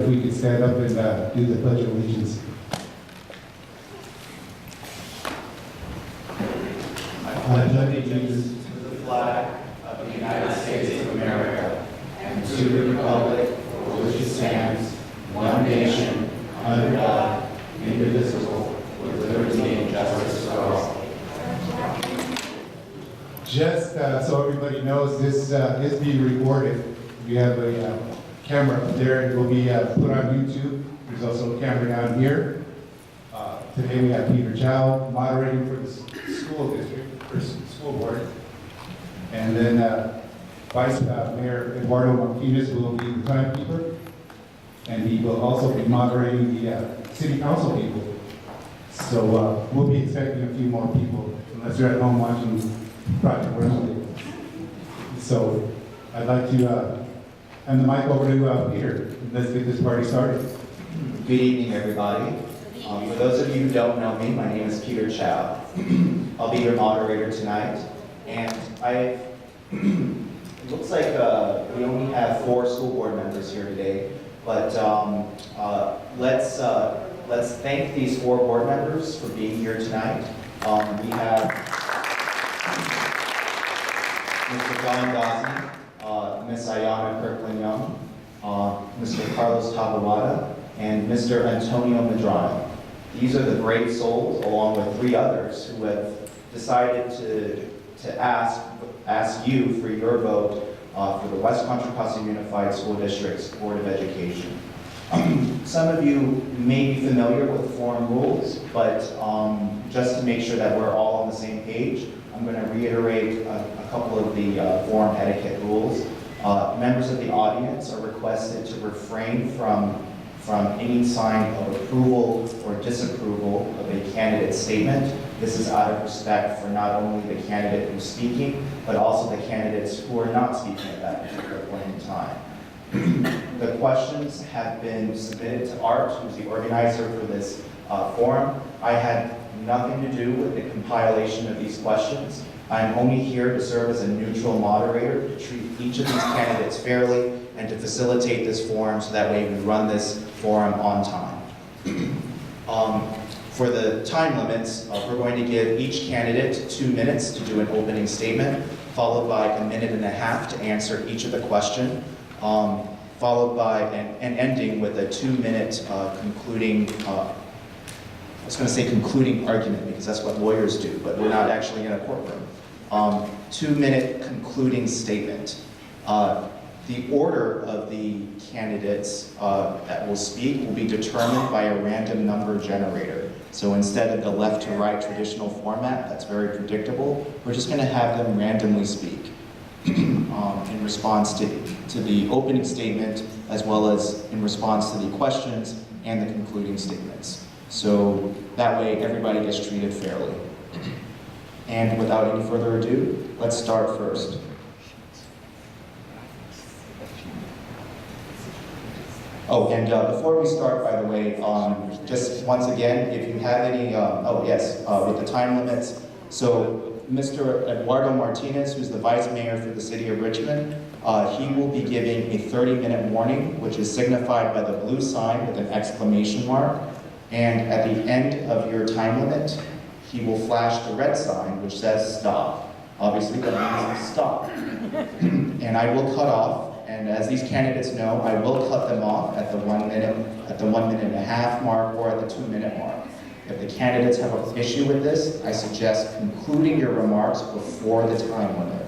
If we could stand up and do the Pledge of Allegiance. I pledge allegiance to the flag of the United States of America and to the republic for which it stands, one nation, under God, indivisible, with liberty and justice for all. Just so everybody knows, this is being recorded. We have a camera up there, and it will be put on YouTube. There's also a camera down here. Today we have Peter Chow moderating for the school district, or school board. And then Vice Mayor Eduardo Martinez will be the timekeeper. And he will also be moderating the city council people. So we'll be expecting a few more people, unless you're at home watching Project Wednesday. So I'd like to hand the mic over to Peter. Let's get this party started. Good evening, everybody. For those of you who don't know me, my name is Peter Chow. I'll be your moderator tonight. And it looks like we only have 4 school board members here today. But let's thank these 4 board members for being here tonight. We have Mr. John Gosney, Ms. Ayana Kirkland-Young, Mr. Carlos Tapawada, and Mr. Antonio Medrano. These are the brave souls, along with 3 others, who have decided to ask you for your vote for the West Contra Costa Unified School District's Board of Education. Some of you may be familiar with the forum rules, but just to make sure that we're all on the same page, I'm going to reiterate a couple of the forum etiquette rules. Members of the audience are requested to refrain from any sign of approval or disapproval of a candidate's statement. This is out of respect for not only the candidate who's speaking, but also the candidates who are not speaking at that particular point in time. The questions have been submitted to Art, who's the organizer for this forum. I had nothing to do with the compilation of these questions. I'm only here to serve as a neutral moderator to treat each of these candidates fairly and to facilitate this forum so that way we run this forum on time. For the time limits, we're going to give each candidate 2 minutes to do an opening statement, followed by 1.5 minutes to answer each of the questions, followed by and ending with a 2-minute concluding, I was going to say concluding argument because that's what lawyers do, but we're not actually in a courtroom. 2-minute concluding statement. The order of the candidates that will speak will be determined by a random number generator. So instead of the left to right traditional format, that's very predictable, we're just going to have them randomly speak in response to the opening statement, as well as in response to the questions and the concluding statements. So that way everybody gets treated fairly. And without any further ado, let's start first. Oh, and before we start, by the way, just once again, if you have any, with the time limits. So Mr. Eduardo Martinez, who's the Vice Mayor for the City of Richmond, he will be giving a 30-minute warning, which is signified by the blue sign with an exclamation mark. And at the end of your time limit, he will flash the red sign, which says stop. Obviously, that means stop. And I will cut off. And as these candidates know, I will cut them off at the 1 minute, at the 1.5 minute mark, or at the 2-minute mark. If the candidates have an issue with this, I suggest concluding your remarks before the time limit.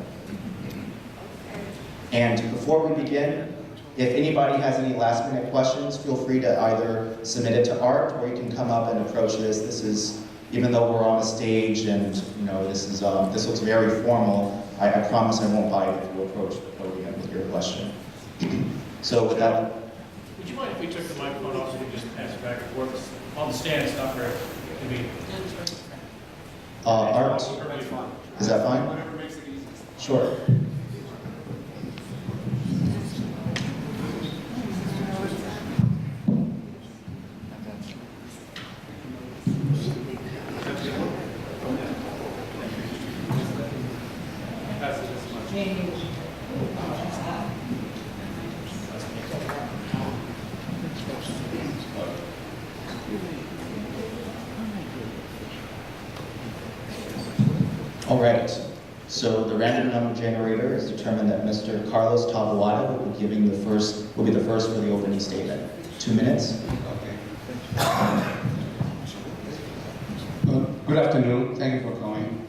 And before we begin, if anybody has any last-minute questions, feel free to either submit it to Art, or you can come up and approach this. This is, even though we're on a stage and this looks very formal, I promise I won't bite if you approach the podium with your question. So with that, would you mind if we took the microphone off so we just pass it back and forth? On the stand, it's not very convenient. Art, is that fine? Whatever makes it easy. Sure. All right, so the random number generator has determined that Mr. Carlos Taboada will be the first for the opening statement. 2 minutes. Good afternoon, thank you for coming.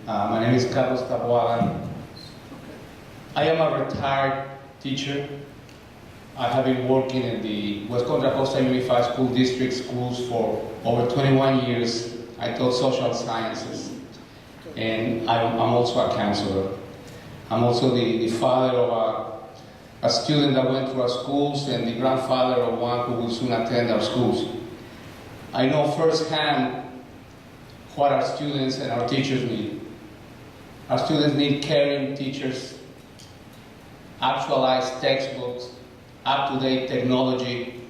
My name is Carlos Taboada. I am a retired teacher. I have been working in the Contra Costa Unified School District schools for over 21 years. I taught social sciences, and I'm also a counselor. I'm also the father of a student that went through our schools and the grandfather of one who will soon attend our schools. I know firsthand what our students and our teachers need. Our students need caring teachers, actualized textbooks, up-to-date technology,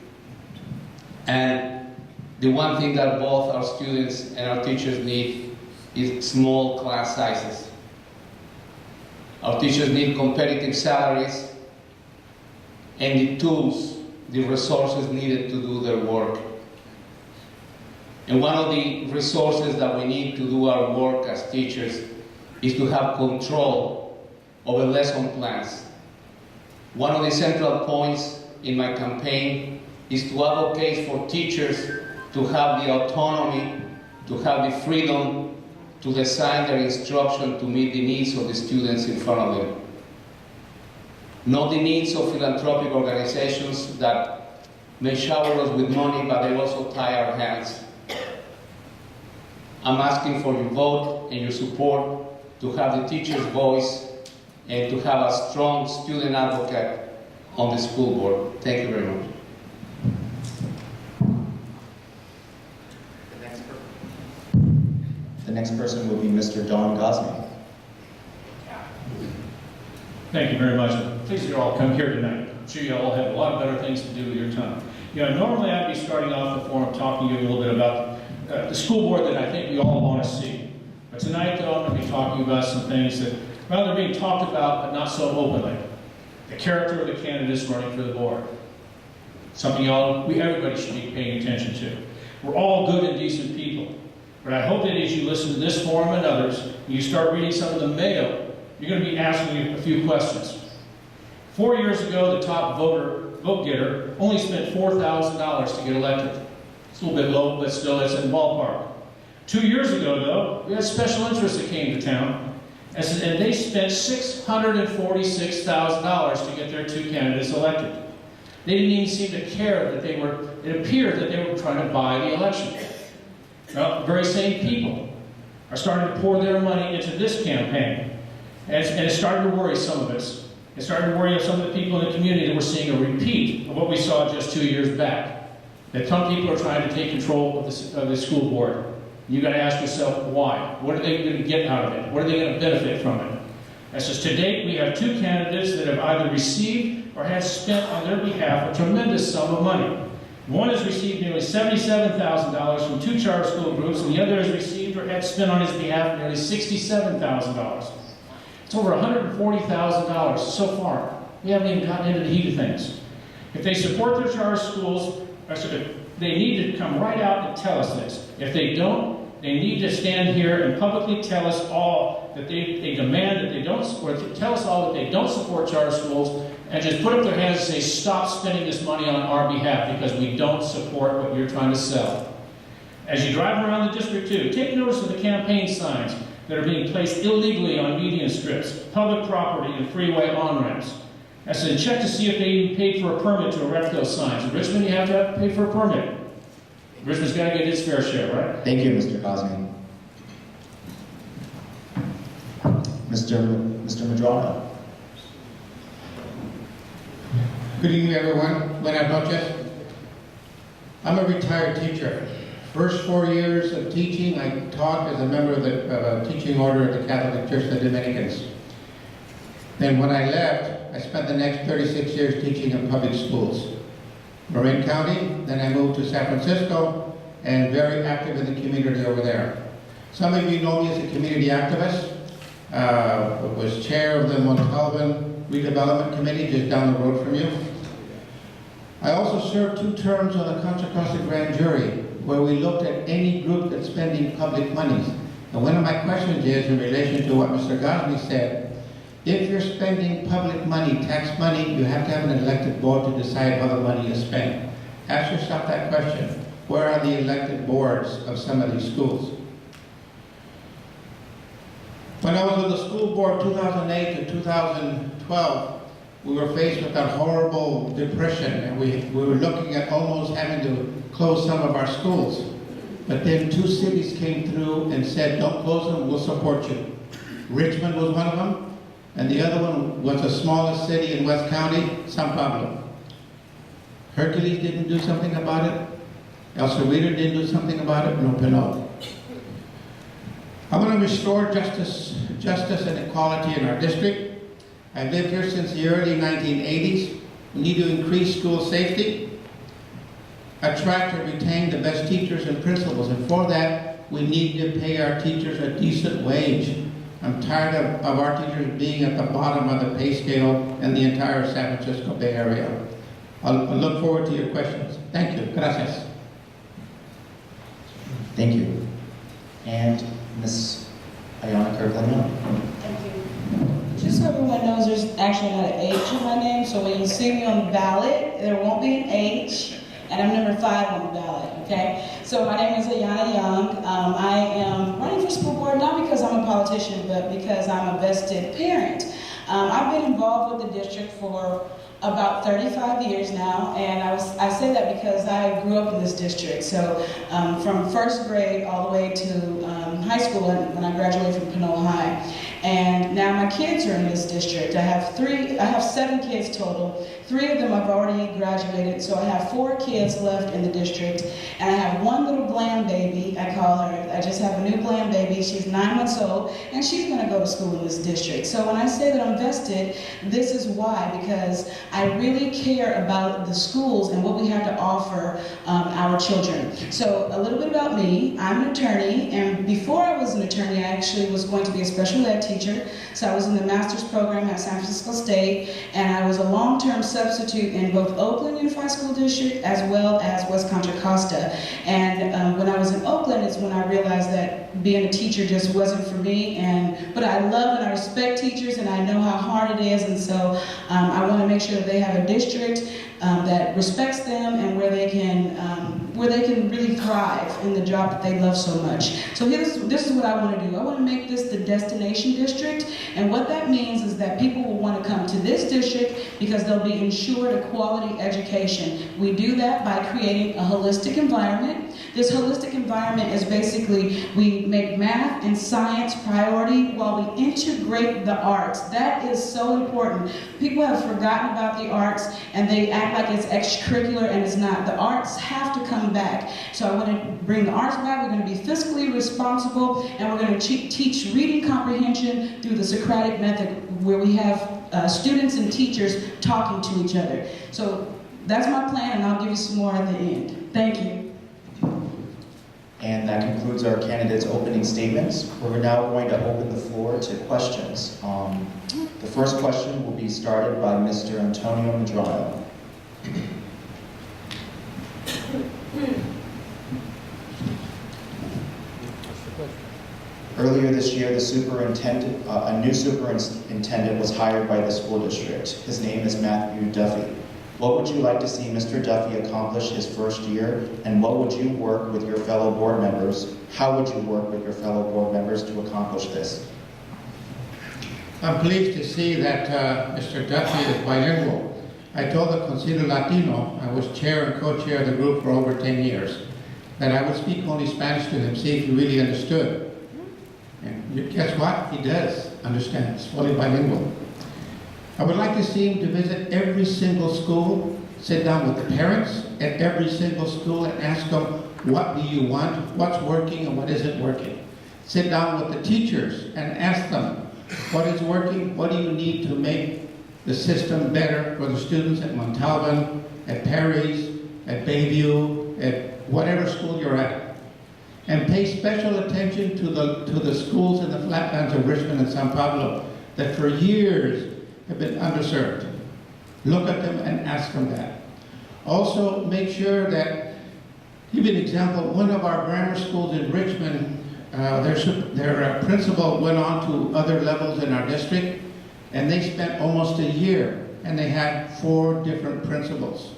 and the one thing that both our students and our teachers need is small class sizes. Our teachers need competitive salaries and the tools, the resources needed to do their work. And one of the resources that we need to do our work as teachers is to have control over lesson plans. One of the central points in my campaign is to advocate for teachers to have the autonomy, to have the freedom to design their instruction to meet the needs of the students in front of them. Not the needs of philanthropic organizations that may shower us with money, but they also tie our hands. I'm asking for your vote and your support to have the teacher's voice and to have a strong student advocate on the school board. Thank you very much. The next person will be Mr. Don Gosney. Thank you very much. I'm pleased you all come here tonight. I'm sure you all have a lot of better things to do with your time. Normally I'd be starting off the forum talking to you a little bit about the school board that I think we all want to see. But tonight, though, I'm going to be talking about some things that, well, they're being talked about, but not so openly. The character of the candidates running for the board. Something everybody should be paying attention to. We're all good and decent people. But I hope that as you listen to this forum and others, and you start reading some of the mail, you're going to be asking a few questions. 4 years ago, the top vote getter only spent $4,000 to get elected. It's a little bit low, but still it's in the ballpark. 2 years ago, though, we had special interests that came to town, and they spent $646,000 to get their two candidates elected. They didn't even seem to care that it appeared that they were trying to buy the election. Well, the very same people are starting to pour their money into this campaign, and it's starting to worry some of us. It's starting to worry some of the people in the community that we're seeing a repeat of what we saw just 2 years back. That some people are trying to take control of the school board. You got to ask yourself why. What are they going to get out of it? What are they going to benefit from it? As says, to date, we have two candidates that have either received or have spent on their behalf a tremendous sum of money. One has received nearly $77,000 from two charter school groups, and the other has received or had spent on his behalf nearly $67,000. It's over $140,000 so far. We haven't even gotten into the heat of things. If they support their charter schools, they need to come right out and tell us this. If they don't, they need to stand here and publicly tell us all that they demand that they don't support, tell us all that they don't support charter schools, and just put up their hands and say, stop spending this money on our behalf because we don't support what you're trying to sell. As you drive around the district too, take notice of the campaign signs that are being placed illegally on median strips, public property, and freeway on-ramps. I said, check to see if they even paid for a permit to erect those signs. In Richmond, you have to pay for a permit. Richmond's got to get its fair share, right? Thank you, Mr. Gosney. Mr. Madrano. Good evening, everyone. Buenas noches. I'm a retired teacher. First 4 years of teaching, I taught as a member of the teaching order of the Catholic Church of the Dominicans. Then when I left, I spent the next 36 years teaching in public schools. Marin County, then I moved to San Francisco, and very active in the community over there. Some of you know me as a community activist. Was chair of the Montalban Redevelopment Committee, just down the road from you. I also served 2 terms on the Contra Costa Grand Jury, where we looked at any group that's spending public monies And one of my questions is in relation to what Mr. Gosney said. If you're spending public money, tax money, you have to have an elected board to decide how the money is spent. Ask yourself that question. Where are the elected boards of some of these schools? When I was on the school board 2008 to 2012, we were faced with that horrible depression, and we were looking at almost having to close some of our schools. But then 2 cities came through and said, don't close them, we'll support you. Richmond was one of them, and the other one was the smallest city in West County, San Pablo. Hercules didn't do something about it. El Cerrito didn't do something about it. No, Pinot. I want to restore justice and equality in our district. I've lived here since the early 1980s. We need to increase school safety, attract and retain the best teachers and principals, and for that, we need to pay our teachers a decent wage. I'm tired of our teachers being at the bottom of the pay scale in the entire San Francisco Bay Area. I'll look forward to your questions. Thank you. Gracias. Thank you. And Ms. Ayana Kirkland. Thank you. Just so everyone knows, there's actually not an H in my name, so when you see me on the ballot, there won't be an H, and I'm number 5 on the ballot, okay? So my name is Ayana Young. I am running for school board not because I'm a politician, but because I'm a vested parent. I've been involved with the district for about 35 years now, and I say that because I grew up in this district. So from first grade all the way to high school when I graduated from Pinot High. And now my kids are in this district. I have 7 kids total. 3 of them have already graduated, so I have 4 kids left in the district. And I have one little glam baby, I call her. I just have a new glam baby. She's 9 months old, and she's gonna go to school in this district. So when I say that I'm vested, this is why, because I really care about the schools and what we have to offer our children. So a little bit about me. I'm an attorney, and before I was an attorney, I actually was going to be a special ed teacher. So I was in the master's program at San Francisco State, and I was a long-term substitute in both Oakland Unified School District as well as West Contra Costa. And when I was in Oakland is when I realized that being a teacher just wasn't for me. But I love and I respect teachers, and I know how hard it is, and so I want to make sure that they have a district that respects them and where they can really thrive in the job that they love so much. So this is what I want to do. I want to make this the destination district, and what that means is that people will want to come to this district because they'll be ensured a quality education. We do that by creating a holistic environment. This holistic environment is basically, we make math and science priority while we integrate the arts. That is so important. People have forgotten about the arts and they act like it's extracurricular, and it's not. The arts have to come back. So I want to bring the arts back. We're going to be fiscally responsible, and we're going to teach reading comprehension through the Socratic method, where we have students and teachers talking to each other. So that's my plan, and I'll give you some more at the end. Thank you. And that concludes our candidates' opening statements. We're now going to open the floor to questions. The first question will be started by Mr. Antonio Madrano. Earlier this year, a new superintendent was hired by the school district. His name is Matthew Duffy. What would you like to see Mr. Duffy accomplish his first year, and what would you work with your fellow board members? How would you work with your fellow board members to accomplish this? I'm pleased to see that Mr. Duffy is bilingual. I told the Concilio Latino, I was chair and co-chair of the group for over 10 years, that I would speak only Spanish to him, see if he really understood. And guess what? He does understand. He's fully bilingual. I would like to see him to visit every single school, sit down with the parents at every single school and ask them, what do you want, what's working and what isn't working. Sit down with the teachers and ask them, what is working, what do you need to make the system better for the students at Montalban, at Perry's, at Bayview, at whatever school you're at. And pay special attention to the schools in the flatlands of Richmond and San Pablo that for years have been underserved. Look at them and ask them that. Also, make sure that, give you an example, one of our grammar schools in Richmond their principal went on to other levels in our district, and they spent almost a year, and they had 4 different principals.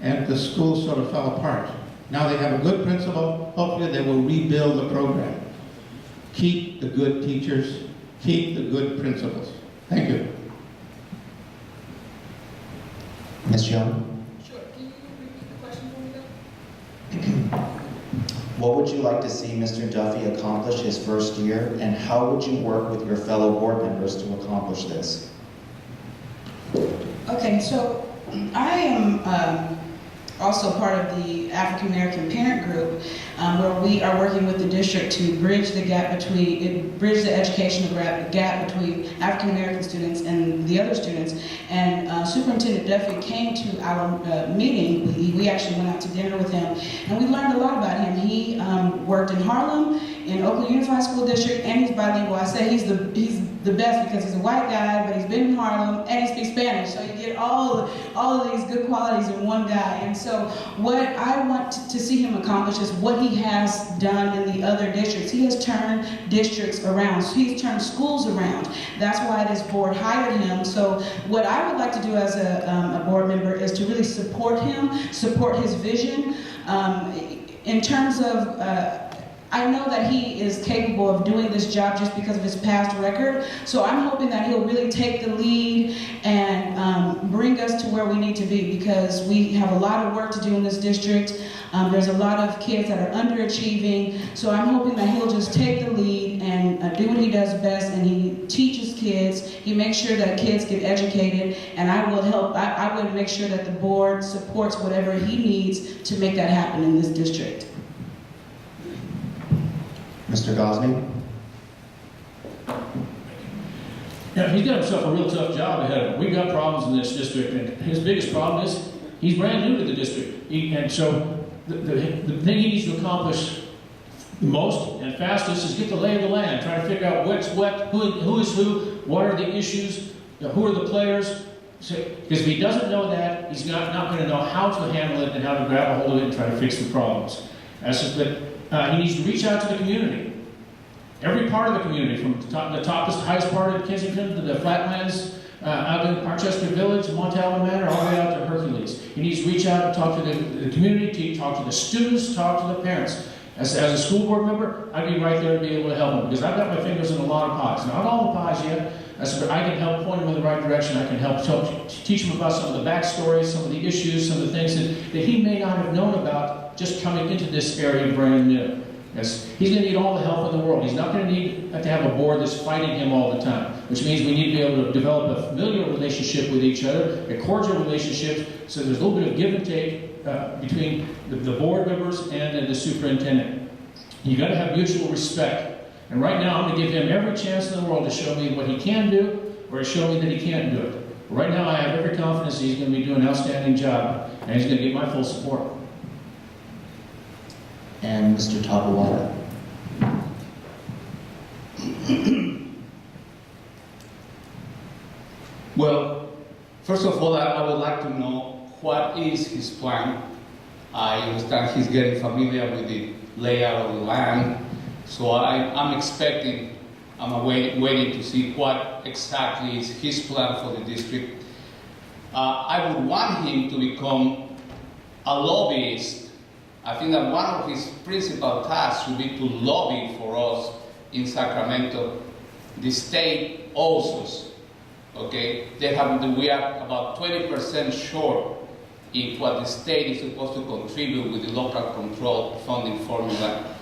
And the school sort of fell apart. Now they have a good principal. Hopefully they will rebuild the program. Keep the good teachers, keep the good principals. Thank you. Ms. Young, Sure. Can you repeat the question for me? what would you like to see Mr. Duffy accomplish his first year, and how would you work with your fellow board members to accomplish this? Okay, so I am also part of the African American Parent Group, where we are working with the district to bridge the educational gap between African American students and the other students. And Superintendent Duffy came to our meeting. We actually went out to dinner with him, and we learned a lot about him. He worked in Harlem, in Oakland Unified School District, and he's bilingual. I say he's the best because he's a white guy, but he's been in Harlem and he speaks Spanish. So you get all of these good qualities in one guy. And so what I want to see him accomplish is what he has done in the other districts. He has turned districts around. So he's turned schools around. That's why this board hired him. So what I would like to do as a board member is to really support him, support his vision. In terms of I know that he is capable of doing this job just because of his past record. So I'm hoping that he'll really take the lead and bring us to where we need to be, because we have a lot of work to do in this district. There's a lot of kids that are underachieving. So I'm hoping that he'll just take the lead and do what he does best, and he teaches kids. He makes sure that kids get educated, and I will help. I would make sure that the board supports whatever he needs to make that happen in this district. Mr. Gosney? Yeah, he's got himself a real tough job ahead of him. We've got problems in this district, and his biggest problem is he's brand new to the district. And so the thing he needs to accomplish the most and fastest is get the lay of the land, try to figure out what's what, who is who, what are the issues, who are the players. Because if he doesn't know that, he's not going to know how to handle it and how to grab a hold of it and try to fix the problems. That's just that. He needs to reach out to the community. Every part of the community, from the topest, highest part of Kensington to the flatlands, out in Parchester Village, Montalban Manor, all the way out to Hercules. He needs to reach out and talk to the community, talk to the students, talk to the parents. As a school board member, I'd be right there to be able to help him, because I've got my fingers in a lot of pies. Not all the pies yet. I can help point him in the right direction. I can help teach him about some of the backstories, some of the issues, some of the things that he may not have known about just coming into this area brand new. Yes, he's going to need all the help in the world. He's not going to need to have a board that's fighting him all the time, which means we need to be able to develop a familiar relationship with each other, a cordial relationship, so there's a little bit of give and take between the board members and the superintendent. You've got to have mutual respect. And right now, I'm going to give him every chance in the world to show me what he can do, or to show me that he can't do it. But right now, I have every confidence that he's going to be doing an outstanding job, and he's going to get my full support. And Mr. Tabawada. Well, first of all, I would like to know what is his plan. I understand he's getting familiar with the layout of the land, so I'm expecting, I'm waiting to see what exactly is his plan for the district. I would want him to become a lobbyist. I think that one of his principal tasks should be to lobby for us in Sacramento. The state owes us, okay? We are about 20% short in what the state is supposed to contribute with the local control funding formula.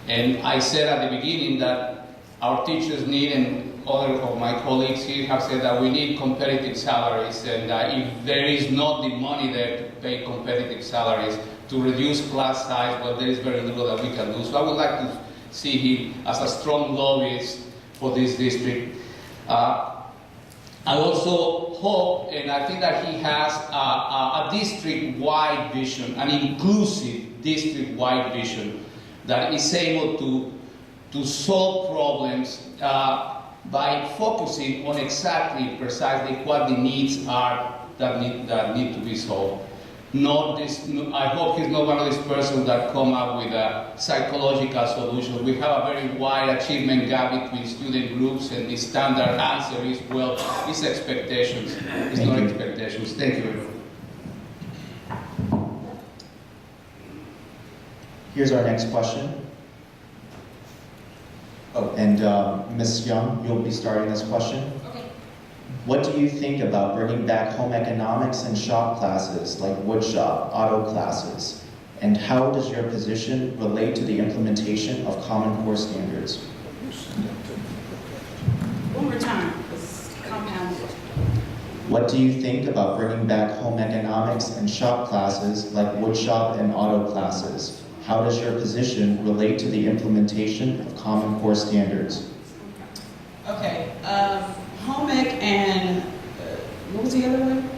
And I said at the beginning that our teachers need, and other of my colleagues here have said that we need competitive salaries, and if there is not the money there to pay competitive salaries, to reduce class size, well, there is very little that we can do. So I would like to see him as a strong lobbyist for this district. I also hope, and I think that he has a district-wide vision, an inclusive district-wide vision that is able to solve problems by focusing on precisely what the needs are that need to be solved. not this, I hope he's not one of these persons that come up with a psychological solution. We have a very wide achievement gap between student groups, and the standard answer is, well, it's expectations. It's not expectations. Thank you. Here's our next question. Oh, and Ms. Young, you'll be starting this question. Okay. What do you think about bringing back home economics and shop classes like wood shop, auto classes? And how does your position relate to the implementation of Common Core standards? One more time, it's compounded. What do you think about bringing back home economics and shop classes like wood shop and auto classes? How does your position relate to the implementation of Common Core standards? Okay, home ec and, what was the other one?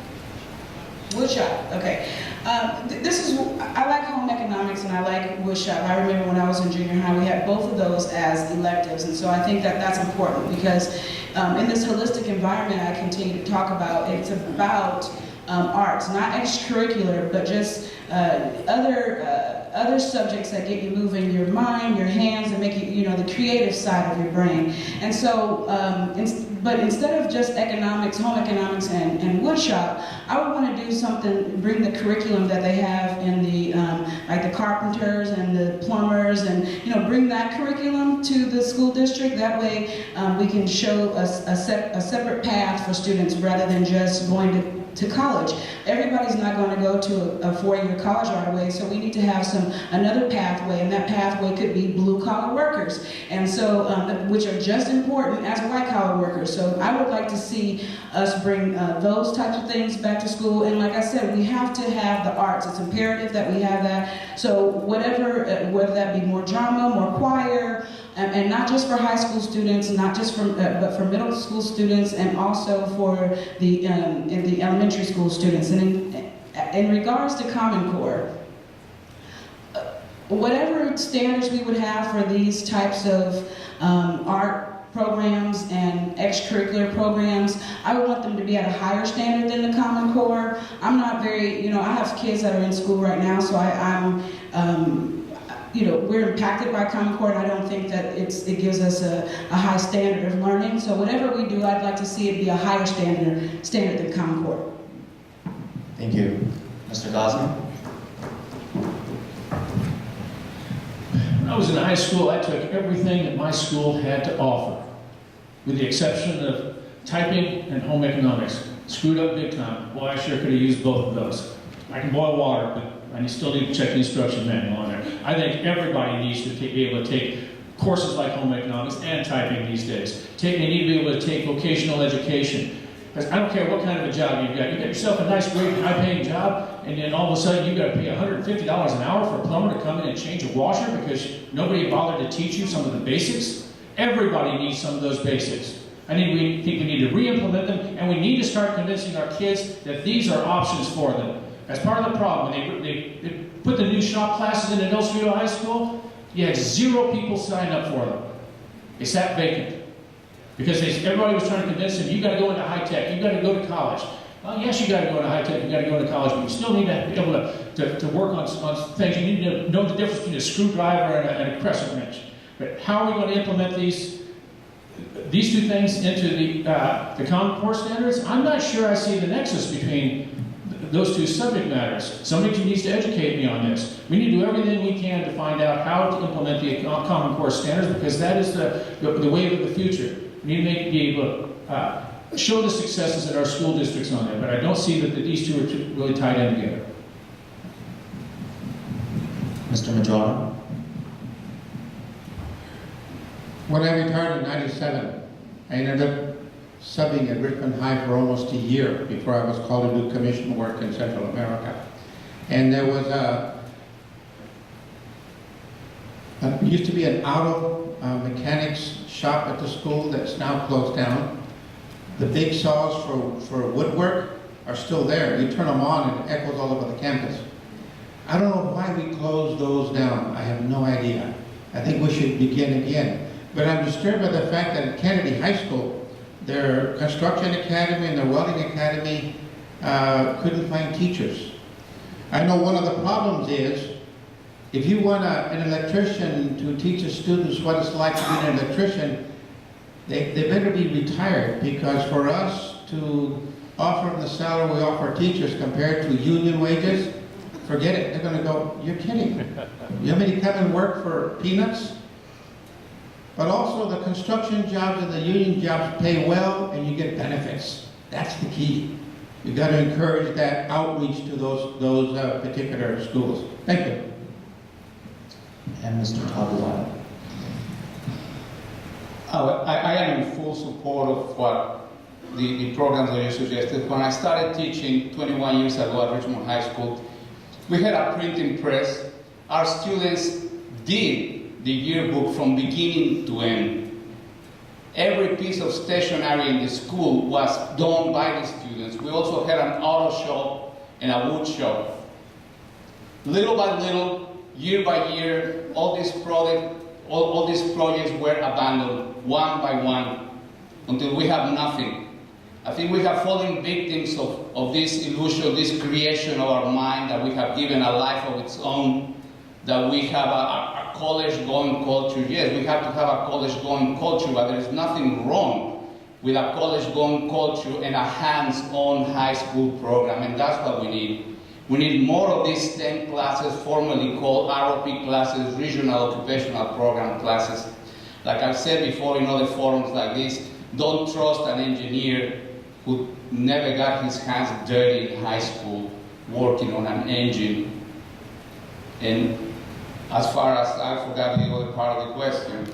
Woodshop, okay. I like home economics and I like woodshop. I remember when I was in junior high, we had both of those as electives, and so I think that that's important because in this holistic environment I continue to talk about, it's about arts, not extracurricular, but just other subjects that get you moving your mind, your hands, and make you, the creative side of your brain. And so, but instead of just economics, home economics, and woodshop, I would want to do something, bring the curriculum that they have in the, like the carpenters and the plumbers, and bring that curriculum to the school district. That way, we can show a separate path for students rather than just going to college. Everybody's not going to go to a four-year college right away, so we need to have another pathway, and that pathway could be blue-collar workers, and so which are just important as white-collar workers. So I would like to see us bring those types of things back to school, and like I said, we have to have the arts. It's imperative that we have that. So whatever, whether that be more drama, more choir, and not just for high school students, not just for, but for middle school students, and also for the elementary school students. And in regards to Common Core, whatever standards we would have for these types of art programs and extracurricular programs, I would want them to be at a higher standard than the Common Core. I'm not very, I have kids that are in school right now, so we're impacted by Common Core, and I don't think that it gives us a high standard of learning. So whatever we do, I'd like to see it be a higher standard than Common Core. Thank you. Mr. Gosney? When I was in high school, I took everything that my school had to offer, with the exception of typing and home economics. Screwed up big time. Boy, I sure could have used both of those. I can boil water, but I still need to check the instruction manual on there. I think everybody needs to be able to take courses like home economics and typing these days. They need to be able to take vocational education. Because I don't care what kind of a job you've got. You get yourself a nice, great, high-paying job, and then all of a sudden you've got to pay $150 an hour for a plumber to come in and change a washer because nobody bothered to teach you some of the basics. Everybody needs some of those basics. We think we need to re-implement them, and we need to start convincing our kids that these are options for them. That's part of the problem. When they put the new shop classes in at El Cerrito High School, you had 0 people sign up for them. They sat vacant. Because everybody was trying to convince them, you got to go into high tech, you got to go to college. Well, yes, you got to go into high tech, you got to go into college, but you still need to be able to work on things. You need to know the difference between a screwdriver and a crescent wrench. But how are we going to implement these two things into the Common Core standards? I'm not sure I see the nexus between those two subject matters. Somebody needs to educate me on this. We need to do everything we can to find out how to implement the Common Core standards, because that is the wave of the future. We need to be able to show the successes in our school districts on there, but I don't see that these two are really tied in together. Mr. Madrano? When I retired in '97, I ended up subbing at Richmond High for almost a year before I was called to do commission work in Central America. And there was used to be an auto mechanics shop at the school that's now closed down. The big saws for woodwork are still there. You turn them on and it echoes all over the campus. I don't know why we closed those down. I have no idea. I think we should begin again. But I'm disturbed by the fact that at Kennedy High School, their construction academy and their welding academy couldn't find teachers. I know one of the problems is, if you want an electrician to teach the students what it's like to be an electrician, they better be retired, because for us to offer them the salary we offer teachers compared to union wages, forget it. They're going to go, you're kidding. You want me to come and work for peanuts? But also the construction jobs and the union jobs pay well and you get benefits. That's the key. You got to encourage that outreach to those particular schools. Thank you. And Mr. Tabuada. I am in full support of what the programs that you suggested. When I started teaching 21 years ago at Richmond High School, we had a printing press. Our students did the yearbook from beginning to end. Every piece of stationery in the school was done by the students. We also had an auto shop and a wood shop. Little by little, year by year, all these projects were abandoned one by one until we have nothing. I think we have fallen victims of this illusion, this creation of our mind, that we have given a life of its own, that we have a college-going culture. Yes, we have to have a college-going culture, but there is nothing wrong with a college-going culture and a hands-on high school program, and that's what we need. We need more of these STEM classes, formerly called ROP classes, regional occupational program classes. Like I've said before in other forums like this, don't trust an engineer who never got his hands dirty in high school working on an engine. And as far as I forgot the other part of the question,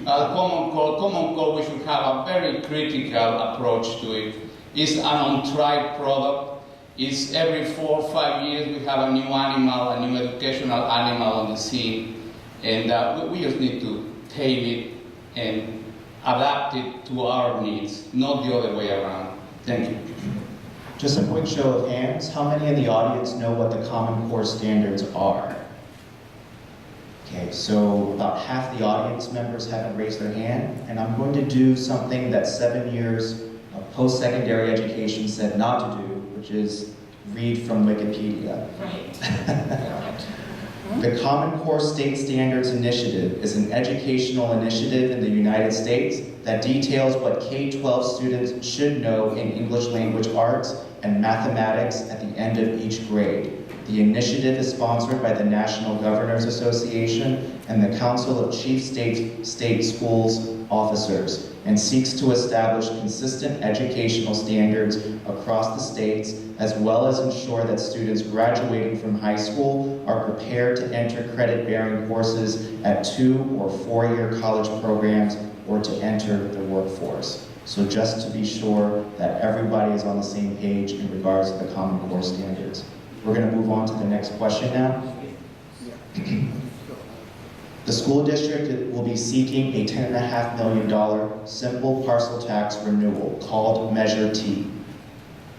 common core, we should have a very critical approach to it. It's an untried product. It's every 4 or 5 years we have a new animal, a new educational animal on the scene, and we just need to tame it and adapt it to our needs, not the other way around. Thank you. Just a quick show of hands. How many in the audience know what the Common Core standards are? Okay, so about half the audience members haven't raised their hand, and I'm going to do something that 7 years of post-secondary education said not to do, which is read from Wikipedia. Right. The Common Core State Standards Initiative is an educational initiative in the United States that details what K-12 students should know in English language arts and mathematics at the end of each grade. The initiative is sponsored by the National Governors Association and the Council of Chief State Schools Officers, and seeks to establish consistent educational standards across the states, as well as ensure that students graduating from high school are prepared to enter credit-bearing courses at 2- or 4-year college programs or to enter the workforce. So just to be sure that everybody is on the same page in regards to the Common Core standards. We're going to move on to the next question now. The school district will be seeking a $10.5 million simple parcel tax renewal called Measure T.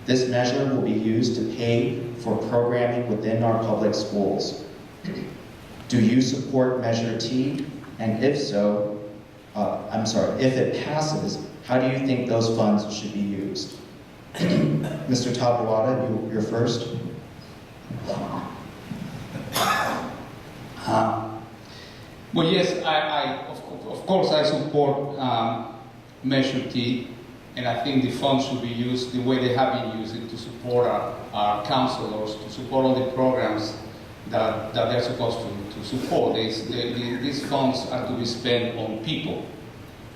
This measure will be used to pay for programming within our public schools. Do you support Measure T? And if so, if it passes, how do you think those funds should be used? Mr. Tabuada, you're first. Well, yes, of course I support Measure T, and I think the funds should be used the way they have been used to support our counselors, to support all the programs that they're supposed to support. These funds are to be spent on people,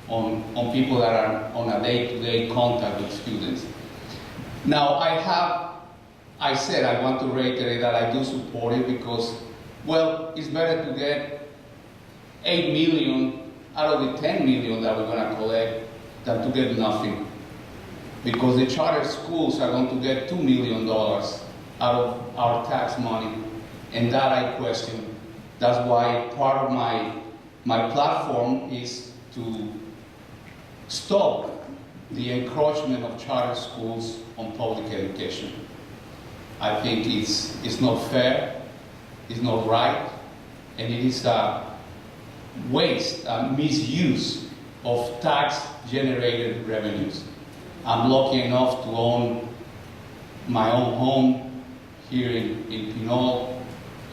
on people that are on a day-to-day contact with students. Now, I said I want to reiterate that I do support it because, well, it's better to get 8 million out of the 10 million that we're going to collect than to get nothing. Because the charter schools are going to get $2 million out of our tax money, and that I question. That's why part of my platform is to stop the encroachment of charter schools on public education. I think it's not fair, it's not right, and it is a waste and misuse of tax-generated revenues. I'm lucky enough to own my own home here in Pinole,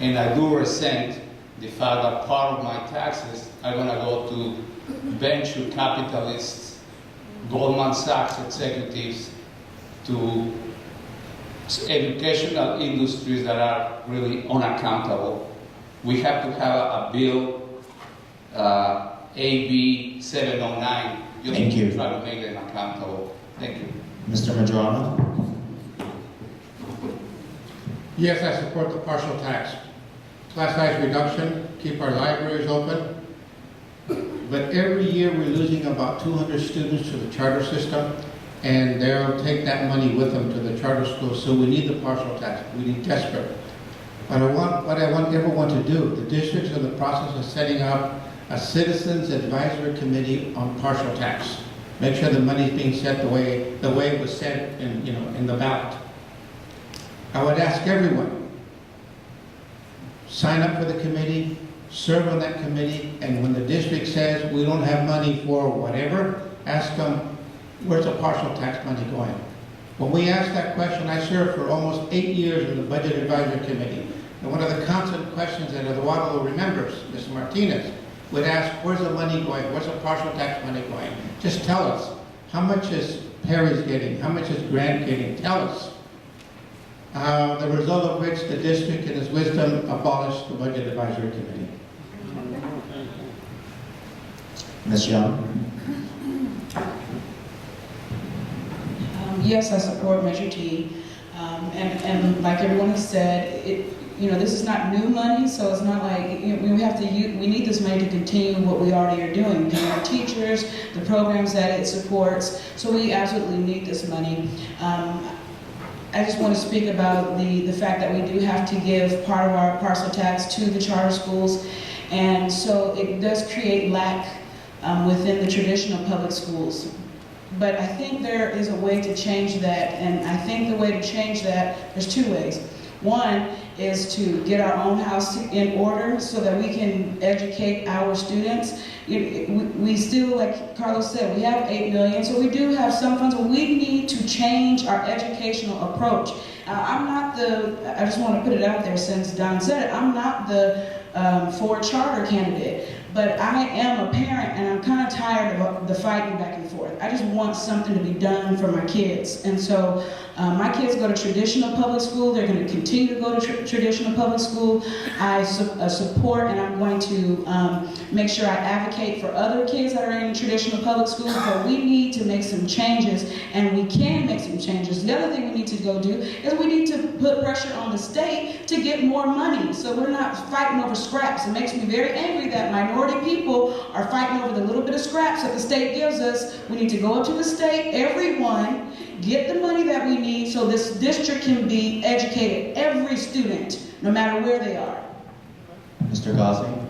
and I do resent the fact that part of my taxes are going to go to venture capitalists, Goldman Sachs executives, to educational industries that are really unaccountable. We have to have a bill, AB 709, just Thank you. to try to make them accountable. Thank you. Mr. Madrano? Yes, I support the partial tax. Class size reduction, keep our libraries open. But every year we're losing about 200 students to the charter system, and they'll take that money with them to the charter schools, so we need the partial tax. We need desperate. But what I want everyone to do, the districts are in the process of setting up a citizens advisory committee on partial tax. Make sure the money's being set the way it was set in the ballot. I would ask everyone, sign up for the committee, serve on that committee, and when the district says we don't have money for whatever, ask them, where's the partial tax money going? When we ask that question, I served for almost 8 years in the Budget Advisory Committee, and one of the constant questions that Eduardo remembers, Mr. Martinez, would ask, where's the money going? Where's the partial tax money going? Just tell us. How much is Perry's getting? How much is Grant getting? Tell us. The result of which the district, in its wisdom, abolished the Budget Advisory Committee. Ms. Young? Yes, I support Measure T. And like everyone has said, this is not new money, so it's not like, we need this money to continue what we already are doing, paying our teachers, the programs that it supports, so we absolutely need this money. I just want to speak about the fact that we do have to give part of our parcel tax to the charter schools, and so it does create lack within the traditional public schools. But I think there is a way to change that, and I think the way to change that, there's two ways. One is to get our own house in order so that we can educate our students. We still, like Carlos said, we have 8 million, so we do have some funds, but we need to change our educational approach. I just want to put it out there since Don said it, I'm not the Ford charter candidate, but I am a parent and I'm kind of tired of the fighting back and forth. I just want something to be done for my kids. And so my kids go to traditional public school. They're going to continue to go to traditional public school. I support and I'm going to make sure I advocate for other kids that are in traditional public schools, but we need to make some changes, and we can make some changes. The other thing we need to go do is we need to put pressure on the state to get more money so we're not fighting over scraps. It makes me very angry that minority people are fighting over the little bit of scraps that the state gives us. We need to go up to the state, everyone, get the money that we need so this district can be educated, every student, no matter where they are. Mr. Gosney?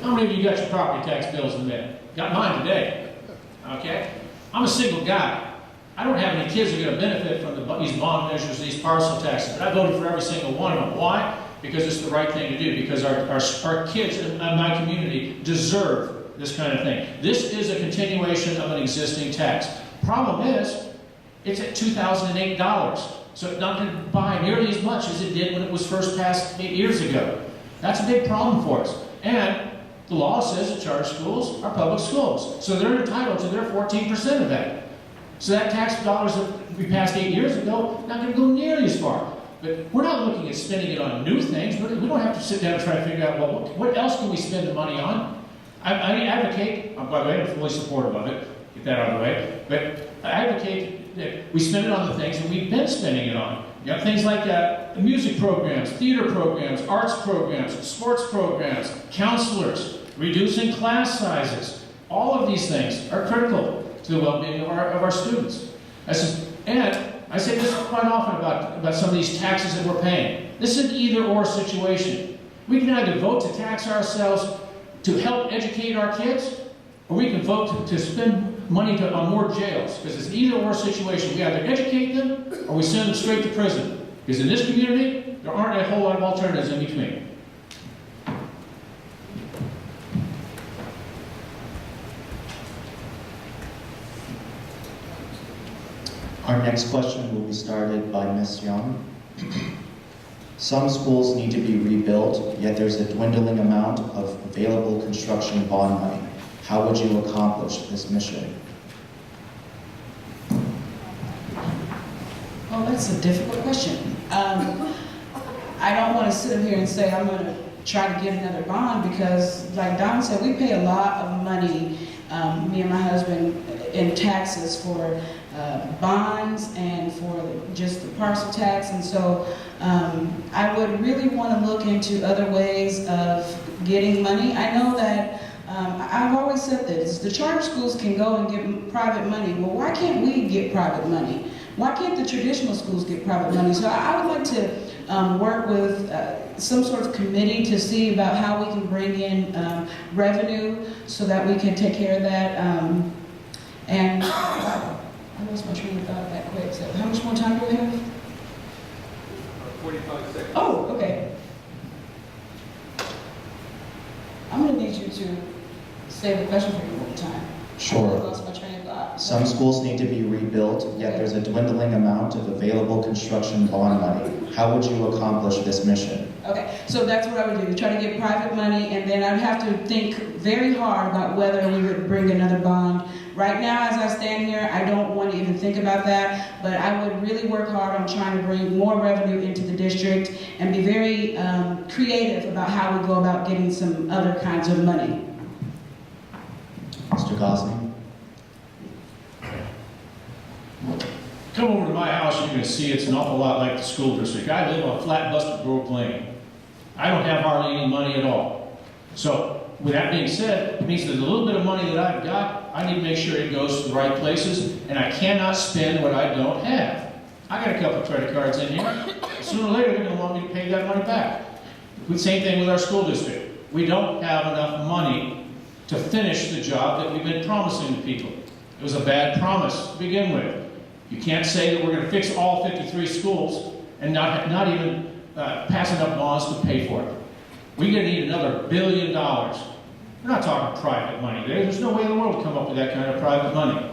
How many of you got your property tax bills in the mail? Got mine today, okay? I'm a single guy. I don't have any kids who are going to benefit from these bond measures, these parcel taxes, but I voted for every single one of them. Why? Because it's the right thing to do, because our kids in my community deserve this kind of thing. This is a continuation of an existing tax. Problem is, it's at $2,008, so it's not going to buy nearly as much as it did when it was first passed 8 years ago. That's a big problem for us. And the law says that charter schools are public schools, so they're entitled to their 14% of that. So that tax dollars that we passed 8 years ago, not going to go nearly as far. But we're not looking at spending it on new things. We don't have to sit down and try to figure out, well, what else can we spend the money on? I advocate, by the way, I'm fully supportive of it, get that out of the way, but I advocate that we spend it on the things that we've been spending it on. You know, things like music programs, theater programs, arts programs, sports programs, counselors, reducing class sizes. All of these things are critical to the well-being of our students. And I say this quite often about some of these taxes that we're paying. This is an either-or situation. We can either vote to tax ourselves to help educate our kids, or we can vote to spend money on more jails, because it's an either-or situation. We either educate them, or we send them straight to prison. Because in this community, there aren't a whole lot of alternatives in between. Our next question will be started by Ms. Young. Some schools need to be rebuilt, yet there's a dwindling amount of available construction bond money. How would you accomplish this mission? Oh, that's a difficult question. I don't want to sit up here and say I'm going to try to get another bond because, like Don said, we pay a lot of money, me and my husband, in taxes for bonds and for just the parcel tax. And so I would really want to look into other ways of getting money. I know that I've always said this, the charter schools can go and get private money. Well, why can't we get private money? Why can't the traditional schools get private money? So I would like to work with some sort of committee to see about how we can bring in revenue so that we can take care of that. And I lost my train of thought that quick. So how much more time do we have? 45 seconds. Oh, okay. I'm going to need you to say the question for me one more time. Sure. I lost my train of thought. Some schools need to be rebuilt, yet there's a dwindling amount of available construction bond money. How would you accomplish this mission? Okay, so that's what I would do, try to get private money, and then I'd have to think very hard about whether we would bring another bond. Right now, as I stand here, I don't want to even think about that, but I would really work hard on trying to bring more revenue into the district and be very creative about how we go about getting some other kinds of money. Mr. Gosney? Come over to my house, you're going to see it's an awful lot like the school district. I live on Flat Busted Grove Lane. I don't have hardly any money at all. So, with that being said, it means that the little bit of money that I've got, I need to make sure it goes to the right places, and I cannot spend what I don't have. I got a couple of credit cards in here. Sooner or later, they're going to want me to pay that money back. The same thing with our school district. We don't have enough money to finish the job that we've been promising to people. It was a bad promise to begin with. You can't say that we're going to fix all 53 schools and not even pass enough bonds to pay for it. We're going to need another $1 billion. We're not talking private money there. There's no way in the world to come up with that kind of private money.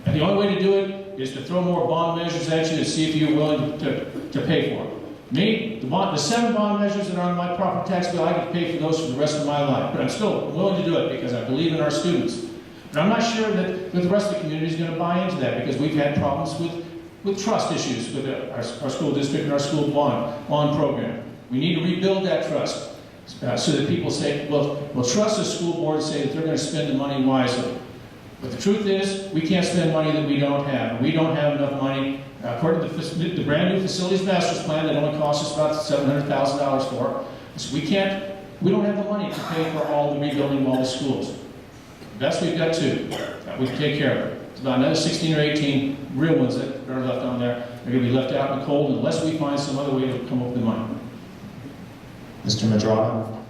And the only way to do it is to throw more bond measures at you to see if you're willing to pay for it. Me, the 7 bond measures that are on my property tax bill, I could pay for those for the rest of my life. But I'm still willing to do it because I believe in our students. And I'm not sure that the rest of the community is going to buy into that because we've had problems with trust issues with our school district and our school bond program. We need to rebuild that trust so that people say, well, trust the school board and say that they're going to spend the money wisely. But the truth is, we can't spend money that we don't have. And we don't have enough money. According to the brand new facilities master's plan that only costs us about $700,000 for, so we don't have the money to pay for all the rebuilding of all the schools. Best we've got 2 that we can take care of. It's about another 16 or 18 real ones that are left on there. They're going to be left out in the cold unless we find some other way to come up with the money. Mr. Madrano?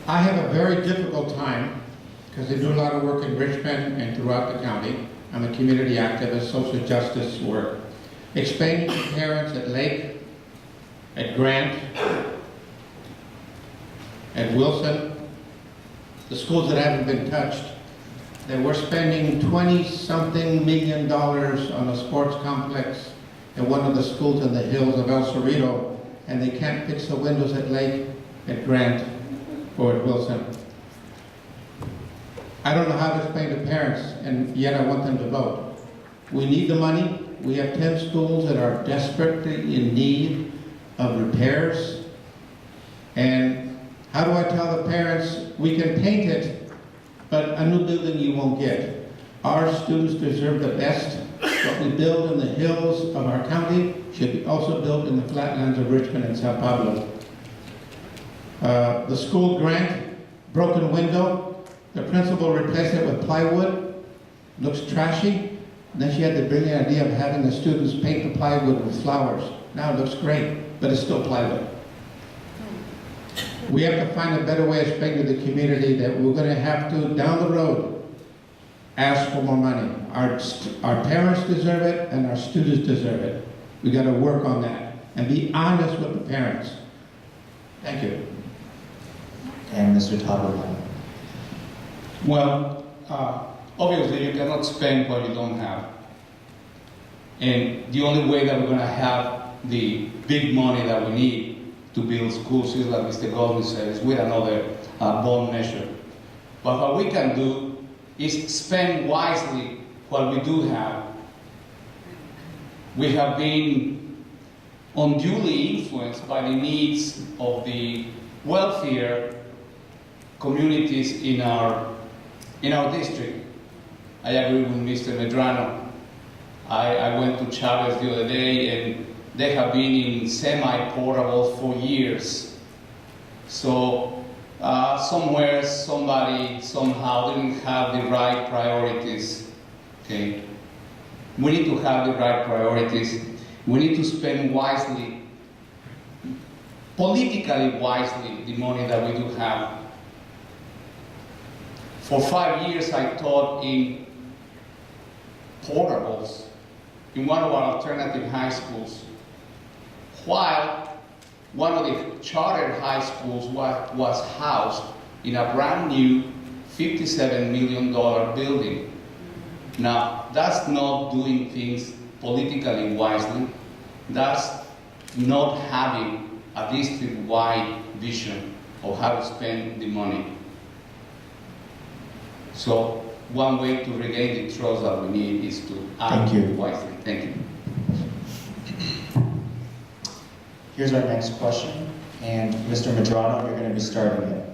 I have a very difficult time because I do a lot of work in Richmond and throughout the county. I'm a community activist, social justice work. Explaining to parents at Lake, at Grant, at Wilson, the schools that haven't been touched, that we're spending $20-something million on a sports complex at one of the schools in the hills of El Cerrito, and they can't fix the windows at Lake, at Grant, or at Wilson. I don't know how to explain to parents, and yet I want them to vote. We need the money. We have 10 schools that are desperately in need of repairs. And how do I tell the parents, we can paint it, but a new building you won't get. Our students deserve the best. What we build in the hills of our county should be also built in the flatlands of Richmond and Sao Paulo. The school grant, broken window, the principal replaced it with plywood, looks trashy. And then she had the brilliant idea of having the students paint the plywood with flowers. Now it looks great, but it's still plywood. We have to find a better way of explaining to the community that we're going to have to, down the road, ask for more money. Our parents deserve it, and our students deserve it. We got to work on that and be honest with the parents. Thank you. And Mr. Tabarani? Well, obviously you cannot spend what you don't have. And the only way that we're going to have the big money that we need to build schools is, like Mr. Gosney said, is with another bond measure. But what we can do is spend wisely what we do have. We have been unduly influenced by the needs of the wealthier communities in our district. I agree with Mr. Medrano. I went to Chavez the other day, and they have been in semi-portable for years. So somewhere, somebody, somehow didn't have the right priorities. Okay, we need to have the right priorities. We need to spend wisely, politically wisely, the money that we do have. For 5 years, I taught in portables in one of our alternative high schools, while one of the chartered high schools was housed in a brand new $57 million building. Now, that's not doing things politically wisely. That's not having a district-wide vision of how to spend the money. So, one way to regain the trust that we need is to act wisely. Thank you. Here's our next question, and Mr. Medrano, you're going to be starting it.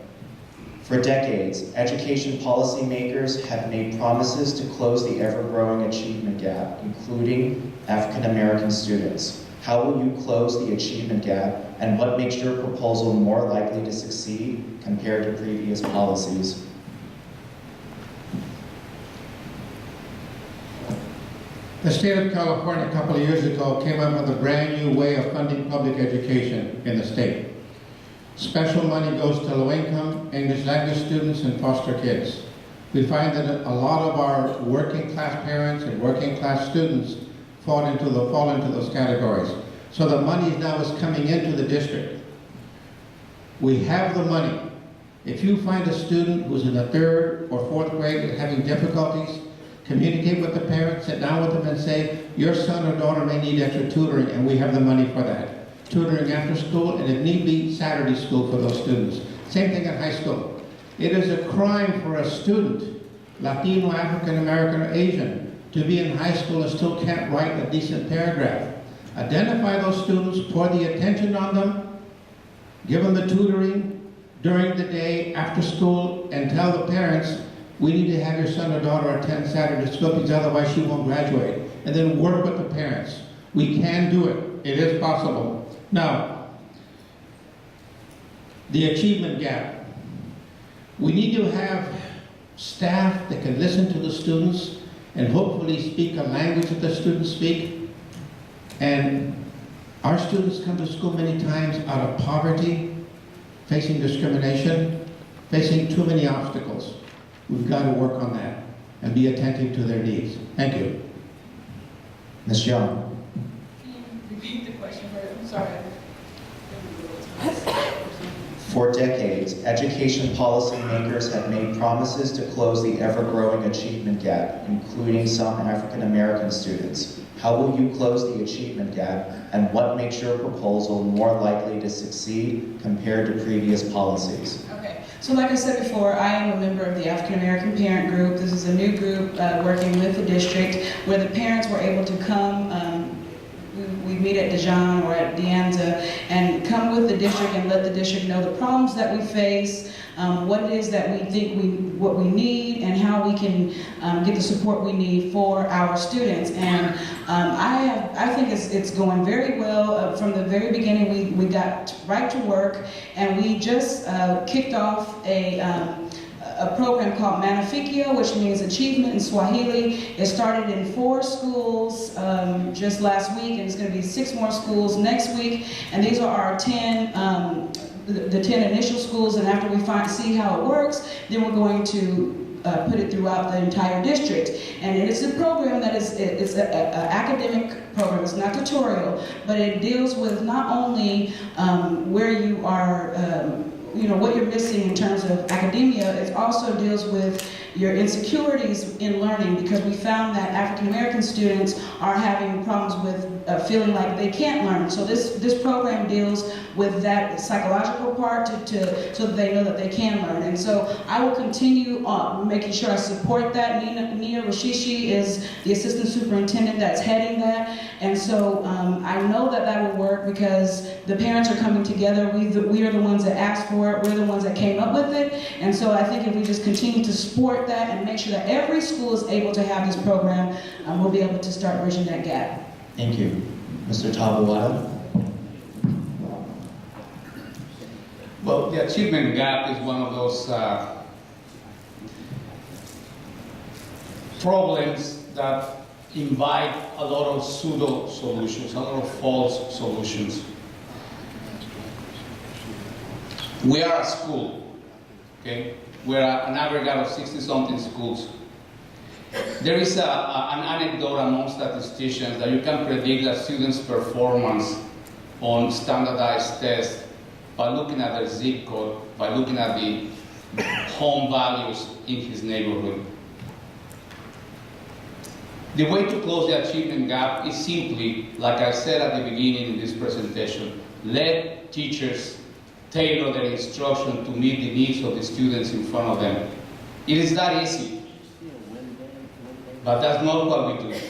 For decades, education policymakers have made promises to close the ever-growing achievement gap, including African American students. How will you close the achievement gap, and what makes your proposal more likely to succeed compared to previous policies? The state of California a couple of years ago came up with a brand new way of funding public education in the state. Special money goes to low-income English language students and foster kids. We find that a lot of our working class parents and working class students fall into those categories. So the money now is coming into the district. We have the money. If you find a student who's in the 3rd or 4th grade and having difficulties, communicate with the parents, sit down with them and say, your son or daughter may need extra tutoring, and we have the money for that. Tutoring after school, and if need be, Saturday school for those students. Same thing at high school. It is a crime for a student, Latino, African American, or Asian, to be in high school and still can't write a decent paragraph. Identify those students, pour the attention on them, give them the tutoring during the day, after school, and tell the parents, we need to have your son or daughter attend Saturday school because otherwise she won't graduate. And then work with the parents. We can do it. It is possible. Now, the achievement gap. We need to have staff that can listen to the students and hopefully speak a language that the students speak. And our students come to school many times out of poverty, facing discrimination, facing too many obstacles. We've got to work on that and be attentive to their needs. Thank you. Ms. Young. Can you repeat the question? I'm sorry. For decades, education policymakers have made promises to close the ever-growing achievement gap, including some African American students. How will you close the achievement gap, and what makes your proposal more likely to succeed compared to previous policies? Okay, so like I said before, I am a member of the African American Parent Group. This is a new group working with the district where the parents were able to come. We meet at Dijon or at Dianza and come with the district and let the district know the problems that we face, what it is that we think what we need, and how we can get the support we need for our students. And I think it's going very well. From the very beginning, we got right to work, and we just kicked off a program called Manifikio, which means achievement in Swahili. It started in 4 schools just last week, and it's going to be 6 more schools next week. And these are our 10, the 10 initial schools. And after we see how it works, then we're going to put it throughout the entire district. And it's a program that it's an academic program. It's not tutorial, but it deals with not only where you are. What you're missing in terms of academia. It also deals with your insecurities in learning, because we found that African American students are having problems with feeling like they can't learn. So this program deals with that psychological part so that they know that they can learn. And so I will continue on making sure I support that. Nia Rashishi is the assistant superintendent that's heading that. And so I know that that will work because the parents are coming together. We are the ones that asked for it. We're the ones that came up with it. And so I think if we just continue to support that and make sure that every school is able to have this program, we'll be able to start bridging that gap. Thank you. Mr. Tabawada? Well, the achievement gap is one of those problems that invite a lot of pseudo solutions, a lot of false solutions. We are a school, okay? We're an aggregate of 60-something schools. There is an anecdote among statisticians that you can predict a student's performance on standardized tests by looking at their zip code, by looking at the home values in his neighborhood. The way to close the achievement gap is simply, like I said at the beginning in this presentation, let teachers tailor their instruction to meet the needs of the students in front of them. It is that easy, but that's not what we do.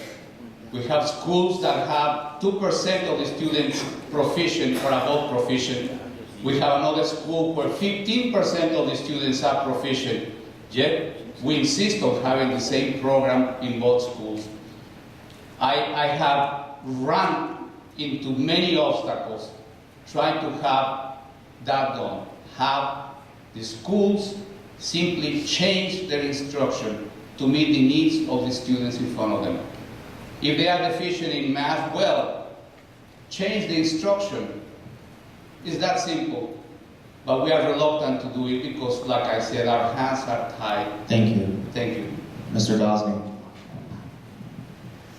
We have schools that have 2% of the students proficient or above proficient. We have another school where 15% of the students are proficient, yet we insist on having the same program in both schools. I have run into many obstacles trying to have that done. Have the schools simply change their instruction to meet the needs of the students in front of them. If they are deficient in math, well, change the instruction. It's that simple. But we are reluctant to do it because, like I said, our hands are tied. Thank you. Thank you. Mr. Gosney?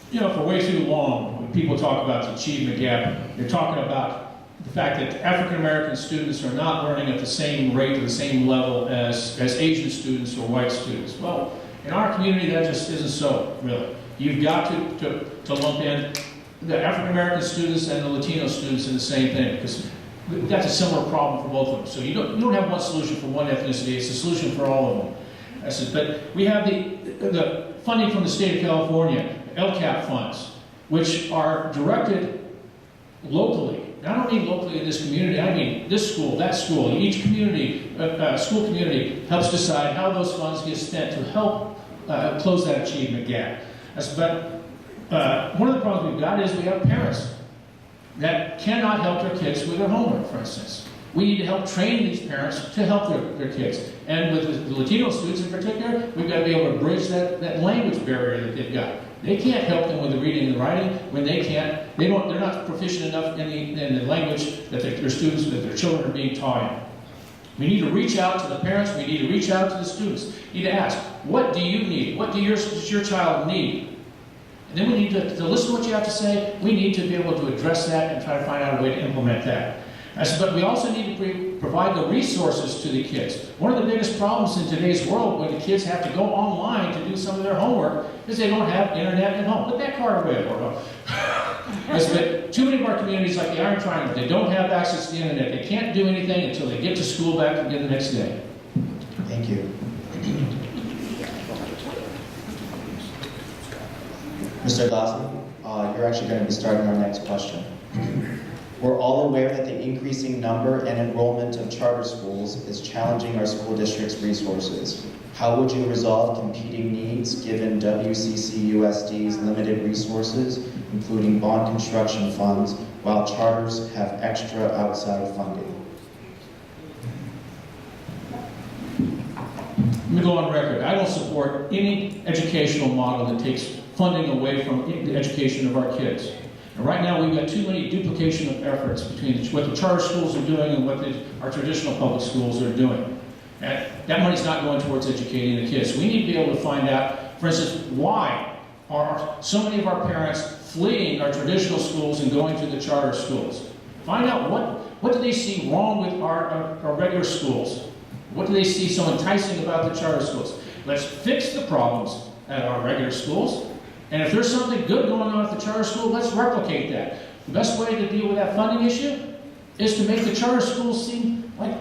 You know, for way too long, when people talk about the achievement gap, they're talking about the fact that African American students are not learning at the same rate or the same level as Asian students or white students. Well, in our community, that just isn't so, really. You've got to lump in the African American students and the Latino students in the same thing, because that's a similar problem for both of them. So you don't have one solution for one ethnicity, it's a solution for all of them. But we have the funding from the state of California, LCAP funds, which are directed locally. And I don't mean locally in this community, I mean this school, that school. Each community, school community, helps decide how those funds get spent to help close that achievement gap. But one of the problems we've got is we have parents that cannot help their kids with their homework, for instance. We need to help train these parents to help their kids. And with the Latino students in particular, we've got to be able to bridge that language barrier that they've got. They can't help them with the reading and the writing when they're not proficient enough in the language that their students, that their children are being taught in. We need to reach out to the parents, we need to reach out to the students. We need to ask, what do you need? What does your child need? And then we need to listen to what you have to say. We need to be able to address that and try to find out a way to implement that. But we also need to provide the resources to the kids. One of the biggest problems in today's world when the kids have to go online to do some of their homework is they don't have internet at home. Put that card away, Borgo. But too many of our communities, like the Iron Triangle, they don't have access to the internet. They can't do anything until they get to school back again the next day. Thank you. Mr. Gosney, you're actually going to be starting our next question. We're all aware that the increasing number and enrollment of charter schools is challenging our school district's resources. How would you resolve competing needs given WCCUSD's limited resources, including bond construction funds, while charters have extra outside funding? Let me go on record. I don't support any educational model that takes funding away from the education of our kids. And right now, we've got too many duplication of efforts between what the charter schools are doing and what our traditional public schools are doing. And that money's not going towards educating the kids. We need to be able to find out, for instance, why are so many of our parents fleeing our traditional schools and going to the charter schools? Find out what do they see wrong with our regular schools? What do they see so enticing about the charter schools? Let's fix the problems at our regular schools. And if there's something good going on at the charter school, let's replicate that. The best way to deal with that funding issue is to make the charter schools seem like,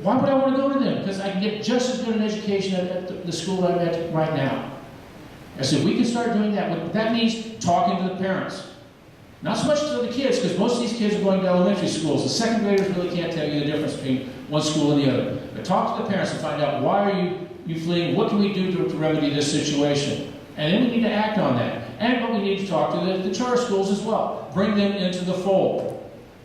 why would I want to go to them? Because I can get just as good an education at the school I'm at right now. I said, we can start doing that. That means talking to the parents. Not so much to the kids, because most of these kids are going to elementary schools. The second graders really can't tell you the difference between one school and the other. But talk to the parents and find out, why are you fleeing? What can we do to remedy this situation? And then we need to act on that. But we need to talk to the charter schools as well. Bring them into the fold.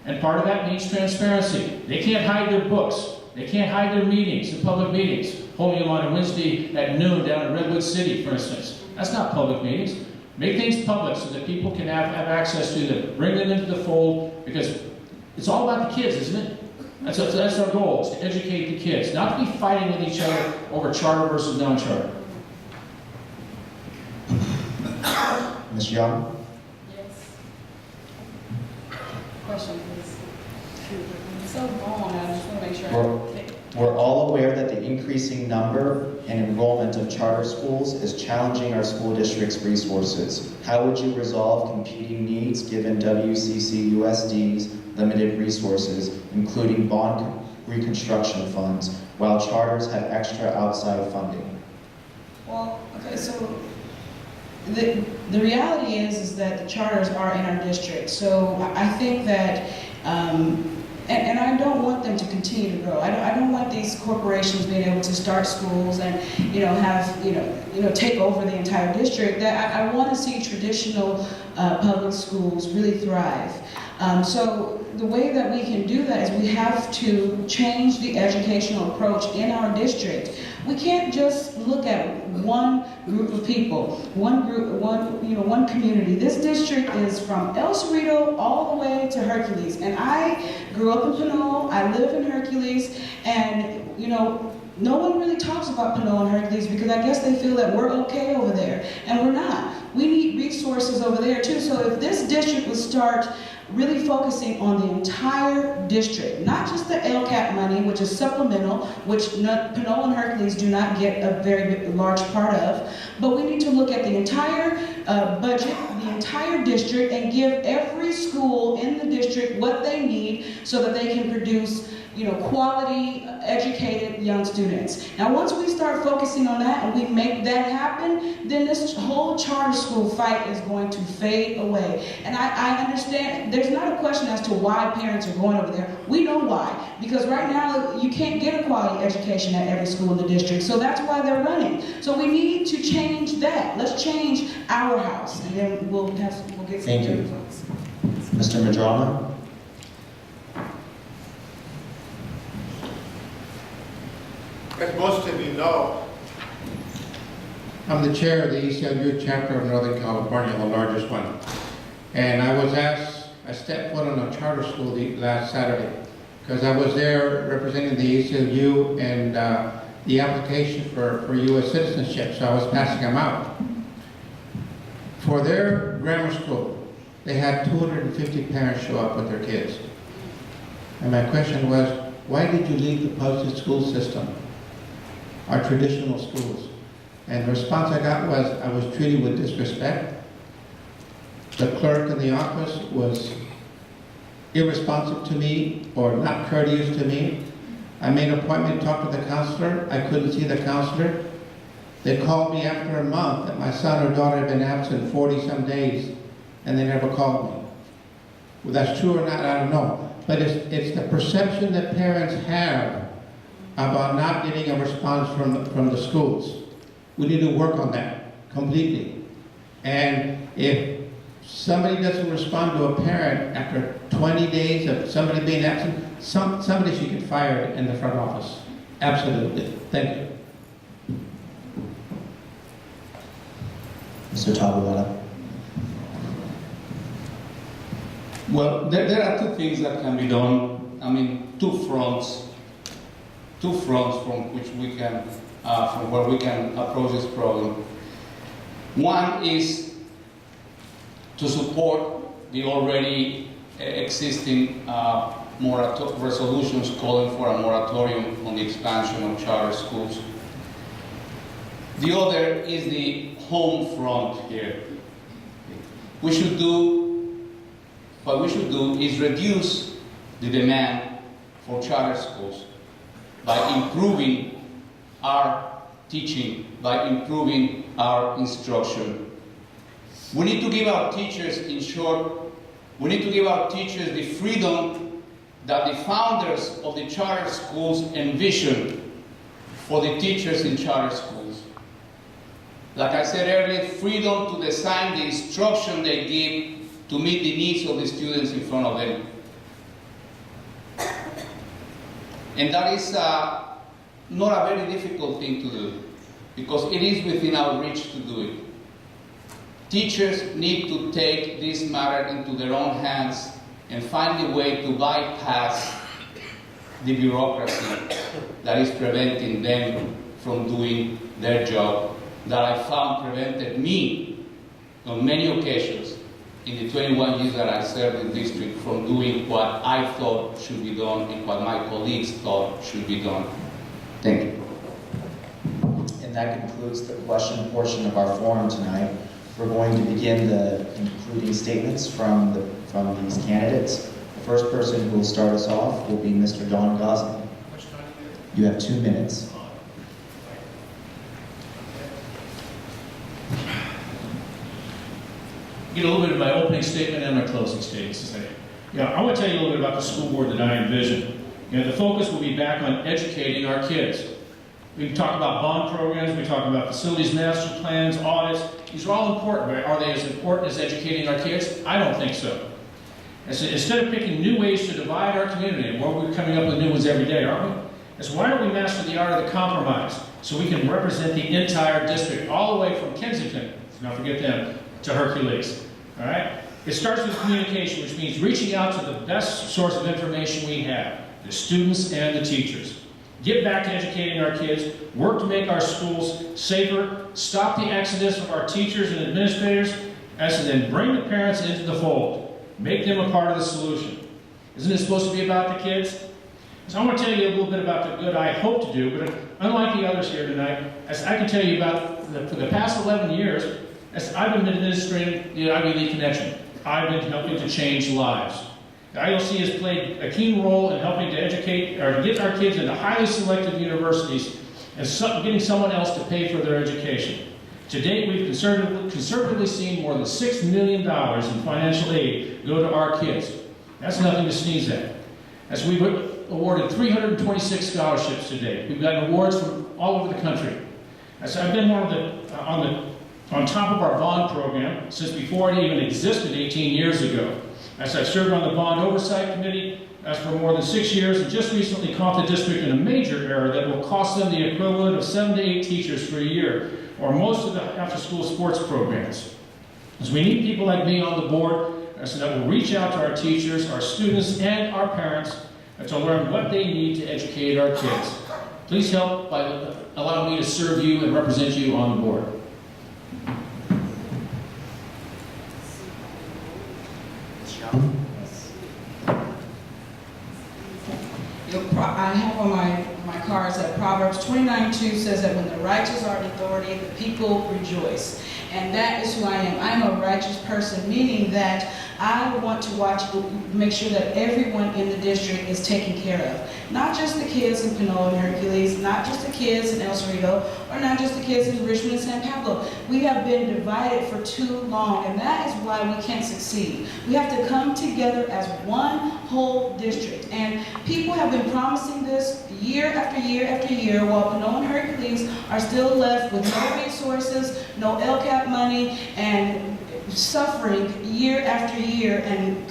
And part of that means transparency. They can't hide their books. They can't hide their meetings, the public meetings. Holding them on a Wednesday at noon down in Redwood City, for instance. That's not public meetings. Make things public so that people can have access to them. Bring them into the fold, because it's all about the kids, isn't it? That's our goal, is to educate the kids. Not to be fighting with each other over charter versus non-charter. Ms. Young? Yes. Question, please. It's so long, I just want to make sure. We're all aware that the increasing number and enrollment of charter schools is challenging our school district's resources. How would you resolve competing needs given WCCUSD's limited resources, including bond reconstruction funds, while charters have extra outside funding? Well, okay, so the reality is that the charters are in our district. So I think that, and I don't want them to continue to grow. I don't want these corporations being able to start schools and have take over the entire district. That I want to see traditional public schools really thrive. So the way that we can do that is we have to change the educational approach in our district. We can't just look at one group of people, one community. This district is from El Cerrito all the way to Hercules. And I grew up in Pinole, I live in Hercules, and no one really talks about Pinole and Hercules because I guess they feel that we're okay over there, and we're not. We need resources over there too. So if this district would start really focusing on the entire district, not just the LCAP money, which is supplemental, which Pinole and Hercules do not get a very large part of, but we need to look at the entire budget, the entire district, and give every school in the district what they need so that they can produce quality, educated young students. Now, once we start focusing on that and we make that happen, then this whole charter school fight is going to fade away. And I understand, there's not a question as to why parents are going over there. We know why. Because right now, you can't get a quality education at every school in the district. So that's why they're running. So we need to change that. Let's change our house, and then we'll get some good folks. Mr. Madrama? As most of you know, I'm the chair of the ACLU chapter of Northern California, the largest one. And I was asked, I stepped foot on a charter school last Saturday, because I was there representing the ACLU and the application for U.S. citizenship, so I was passing them out. For their grammar school, they had 250 parents show up with their kids. And my question was, why did you leave the public school system, our traditional schools? And the response I got was, I was treated with disrespect. The clerk in the office was irresponsive to me or not courteous to me. I made an appointment to talk to the counselor. I couldn't see the counselor. They called me after a month that my son or daughter had been absent 40-some days, and they never called me. Well, that's true or not, I don't know. But it's the perception that parents have about not getting a response from the schools. We need to work on that completely. And if somebody doesn't respond to a parent after 20 days of somebody being absent, somebody should get fired in the front office. Absolutely. Thank you. Mr. Tabuada? Well, there are two things that can be done. I mean, two fronts from which we can, from where we can approach this problem. One is to support the already existing resolutions calling for a moratorium on the expansion of charter schools. The other is the home front here. What we should do is reduce the demand for charter schools by improving our teaching, by improving our instruction. We need to give our teachers, in short, we need to give our teachers the freedom that the founders of the charter schools envisioned for the teachers in charter schools. Like I said earlier, freedom to design the instruction they give to meet the needs of the students in front of them. And that is not a very difficult thing to do, because it is within our reach to do it. Teachers need to take this matter into their own hands and find a way to bypass the bureaucracy that is preventing them from doing their job, that I found prevented me on many occasions in the 21 years that I served in district from doing what I thought should be done and what my colleagues thought should be done. Thank you. And that concludes the question portion of our forum tonight. We're going to begin the concluding statements from these candidates. The first person who will start us off will be Mr. Don Gosney. You have 2 minutes. Get a little bit of my opening statement and my closing statements today. I want to tell you a little bit about the school board that I envision. The focus will be back on educating our kids. We can talk about bond programs, we talk about facilities master plans, audits. These are all important, but are they as important as educating our kids? I don't think so. Instead of picking new ways to divide our community, and we're coming up with new ones every day, aren't we? Why don't we master the art of the compromise so we can represent the entire district, all the way from Kensington, let's not forget them, to Hercules. All right? It starts with communication, which means reaching out to the best source of information we have, the students and the teachers. Get back to educating our kids, work to make our schools safer, stop the exodus of our teachers and administrators, and then bring the parents into the fold. Make them a part of the solution. Isn't it supposed to be about the kids? So I want to tell you a little bit about the good I hope to do, but unlike the others here tonight, as I can tell you about for the past 11 years, as I've been administrating the Ivy League Connection, I've been helping to change lives. The ILC has played a key role in helping to educate or get our kids into highly selective universities and getting someone else to pay for their education. To date, we've conservatively seen more than $6 million in financial aid go to our kids. That's nothing to sneeze at. As we've awarded 326 scholarships to date. We've gotten awards from all over the country. As I've been one of the on top of our bond program since before it even existed 18 years ago. As I've served on the Bond Oversight Committee for more than 6 years, and just recently caught the district in a major error that will cost them the equivalent of 7 to 8 teachers for a year, or most of the after-school sports programs. As we need people like me on the board, so that will reach out to our teachers, our students, and our parents to learn what they need to educate our kids. Please help by allowing me to serve you and represent you on the board. I have on my cards that Proverbs 29:2 says that when the righteous are in authority, the people rejoice. And that is who I am. I'm a righteous person, meaning that I want to make sure that everyone in the district is taken care of. Not just the kids in Pinole and Hercules, not just the kids in El Cerrito, or not just the kids in Richmond and San Pablo. We have been divided for too long, and that is why we can't succeed. We have to come together as one whole district. And people have been promising this year after year after year, while Pinole and Hercules are still left with no resources, no LCAP money, and suffering year after year, and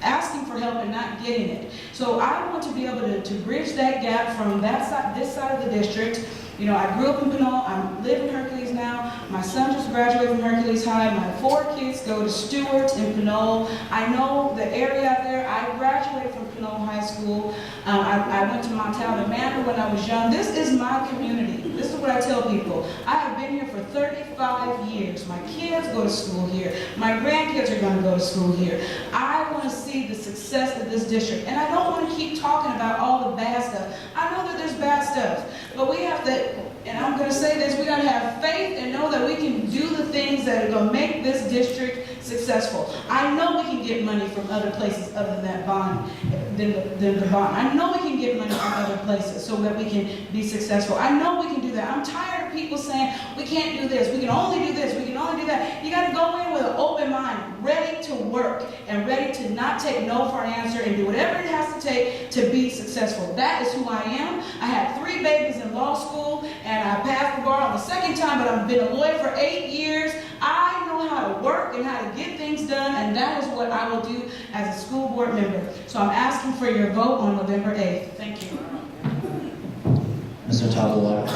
asking for help and not getting it. So I want to be able to bridge that gap from this side of the district. I grew up in Pinole. I live in Hercules now. My son just graduated from Hercules High. My 4 kids go to Stewart in Pinole. I know the area out there. I graduated from Pinole High School. I went to Montalban Manor when I was young. This is my community. This is what I tell people. I have been here for 35 years. My kids go to school here. My grandkids are going to go to school here. I want to see the success of this district. And I don't want to keep talking about all the bad stuff. I know that there's bad stuff, but we have to And I'm gonna say this, we gotta have faith and know that we can do the things that are gonna make this district successful. I know we can get money from other places other than that bond, than the bond. I know we can get money from other places so that we can be successful. I know we can do that. I'm tired of people saying, we can't do this, we can only do this, we can only do that. You gotta go in with an open mind, ready to work, and ready to not take no for an answer and do whatever it has to take to be successful. That is who I am. I had 3 babies in law school, and I passed the bar on the 2nd time, but I've been a lawyer for 8 years. I know how to work and how to get things done, and that is what I will do as a school board member. So I'm asking for your vote on November 8th. Thank you. Mr. Taboada.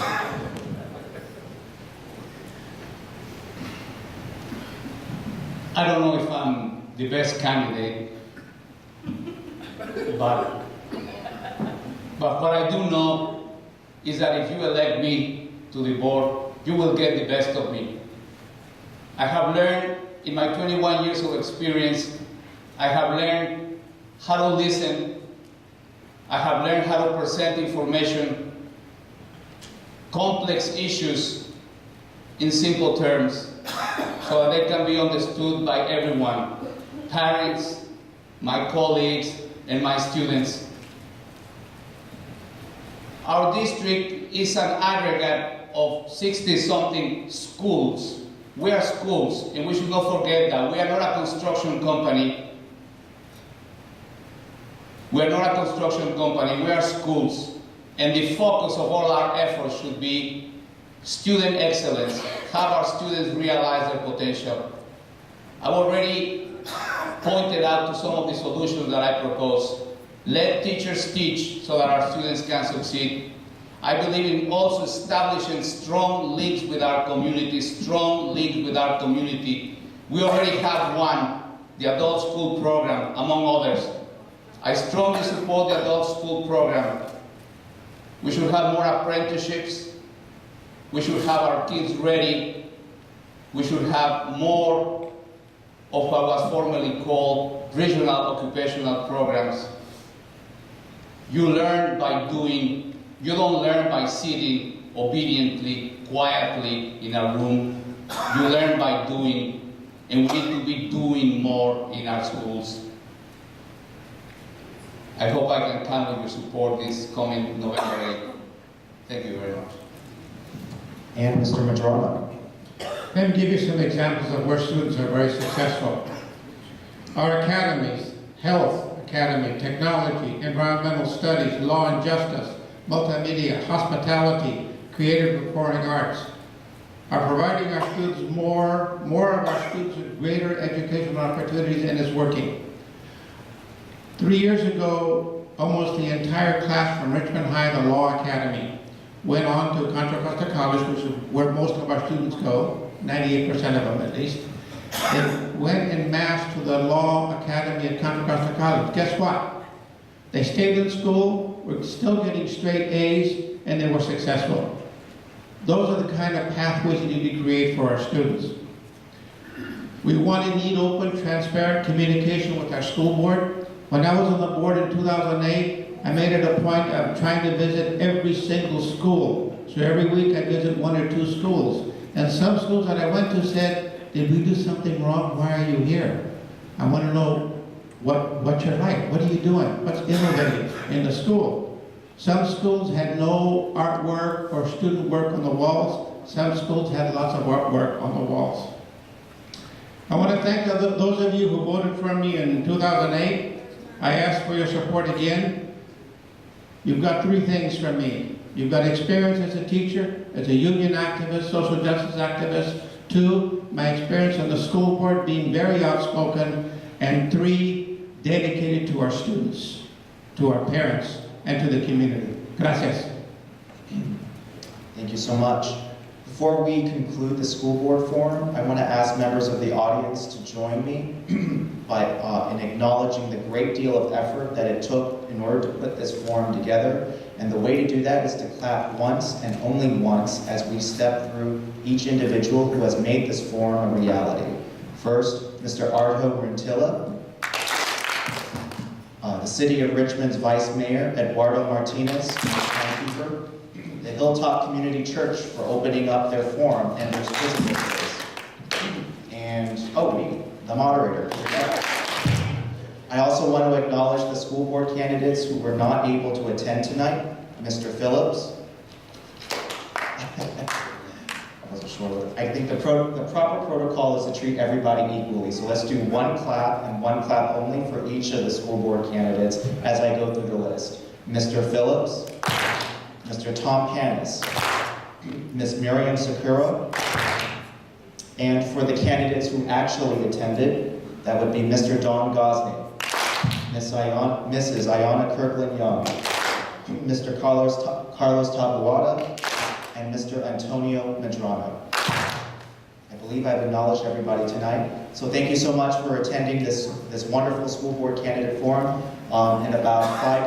I don't know if I'm the best candidate, but what I do know is that if you elect me to the board, you will get the best of me. I have learned in my 21 years of experience, I have learned how to listen, I have learned how to present information, complex issues in simple terms, so that they can be understood by everyone, parents, my colleagues, and my students. Our district is an aggregate of 60-something schools. We are schools, and we should not forget that. We are not a construction company. We are not a construction company, we are schools. And the focus of all our efforts should be student excellence, have our students realize their potential. I've already pointed out to some of the solutions that I propose. Let teachers teach so that our students can succeed. I believe in also establishing strong links with our community, We already have one, the adult school program, among others. I strongly support the adult school program. We should have more apprenticeships. We should have our kids ready. We should have more of what was formerly called regional occupational programs. You learn by doing. You don't learn by sitting obediently, quietly in a room. You learn by doing, and we need to be doing more in our schools. I hope I can count on your support this coming November 8th. Thank you very much. And Mr. Madrano. Let me give you some examples of where students are very successful. Our academies, Health Academy, Technology, Environmental Studies, Law and Justice, Multimedia, Hospitality, Creative Performing Arts, are providing our students more of our students with greater educational opportunities, and it's working. 3 years ago, almost the entire class from Richmond High, the Law Academy, went on to Contra Costa College, which is where most of our students go, 98% of them at least. They went en masse to the Law Academy at Contra Costa College. Guess what? They stayed in school, were still getting straight A's, and they were successful. Those are the kind of pathways we need to create for our students. We want to need open, transparent communication with our school board. When I was on the board in 2008, I made it a point of trying to visit every single school. So every week I visit 1 or 2 schools. And some schools that I went to said, did we do something wrong? Why are you here? I want to know what you're like. What are you doing? What's innovative in the school? Some schools had no artwork or student work on the walls. Some schools had lots of artwork on the walls. I want to thank those of you who voted for me in 2008. I ask for your support again. You've got 3 things from me. You've got experience as a teacher, as a union activist, social justice activist. 2, my experience on the school board being very outspoken. And 3, dedicated to our students, to our parents, and to the community. Gracias. Thank you so much. Before we conclude the school board forum, I want to ask members of the audience to join me in acknowledging the great deal of effort that it took in order to put this forum together. And the way to do that is to clap once and only once as we step through each individual who has made this forum a reality. First, Mr. Arjo Rentilla, the City of Richmond's Vice Mayor, Eduardo Martinez, timekeeper, the Hilltop Community Church for opening up their forum and their physical space. And, oh, me, the moderator. I also want to acknowledge the school board candidates who were not able to attend tonight. Mr. Phillips. I wasn't sure. I think the proper protocol is to treat everybody equally. So let's do one clap and one clap only for each of the school board candidates as I go through the list. Mr. Phillips, Mr. Tom Panas, Ms. Miriam Sequeira, and for the candidates who actually attended, that would be Mr. Don Gosney, Mrs. Ayana Kirkland-Young, Mr. Carlos Tabuada, and Mr. Antonio Medrano. I believe I've acknowledged everybody tonight. So thank you so much for attending this wonderful school board candidate forum in about 5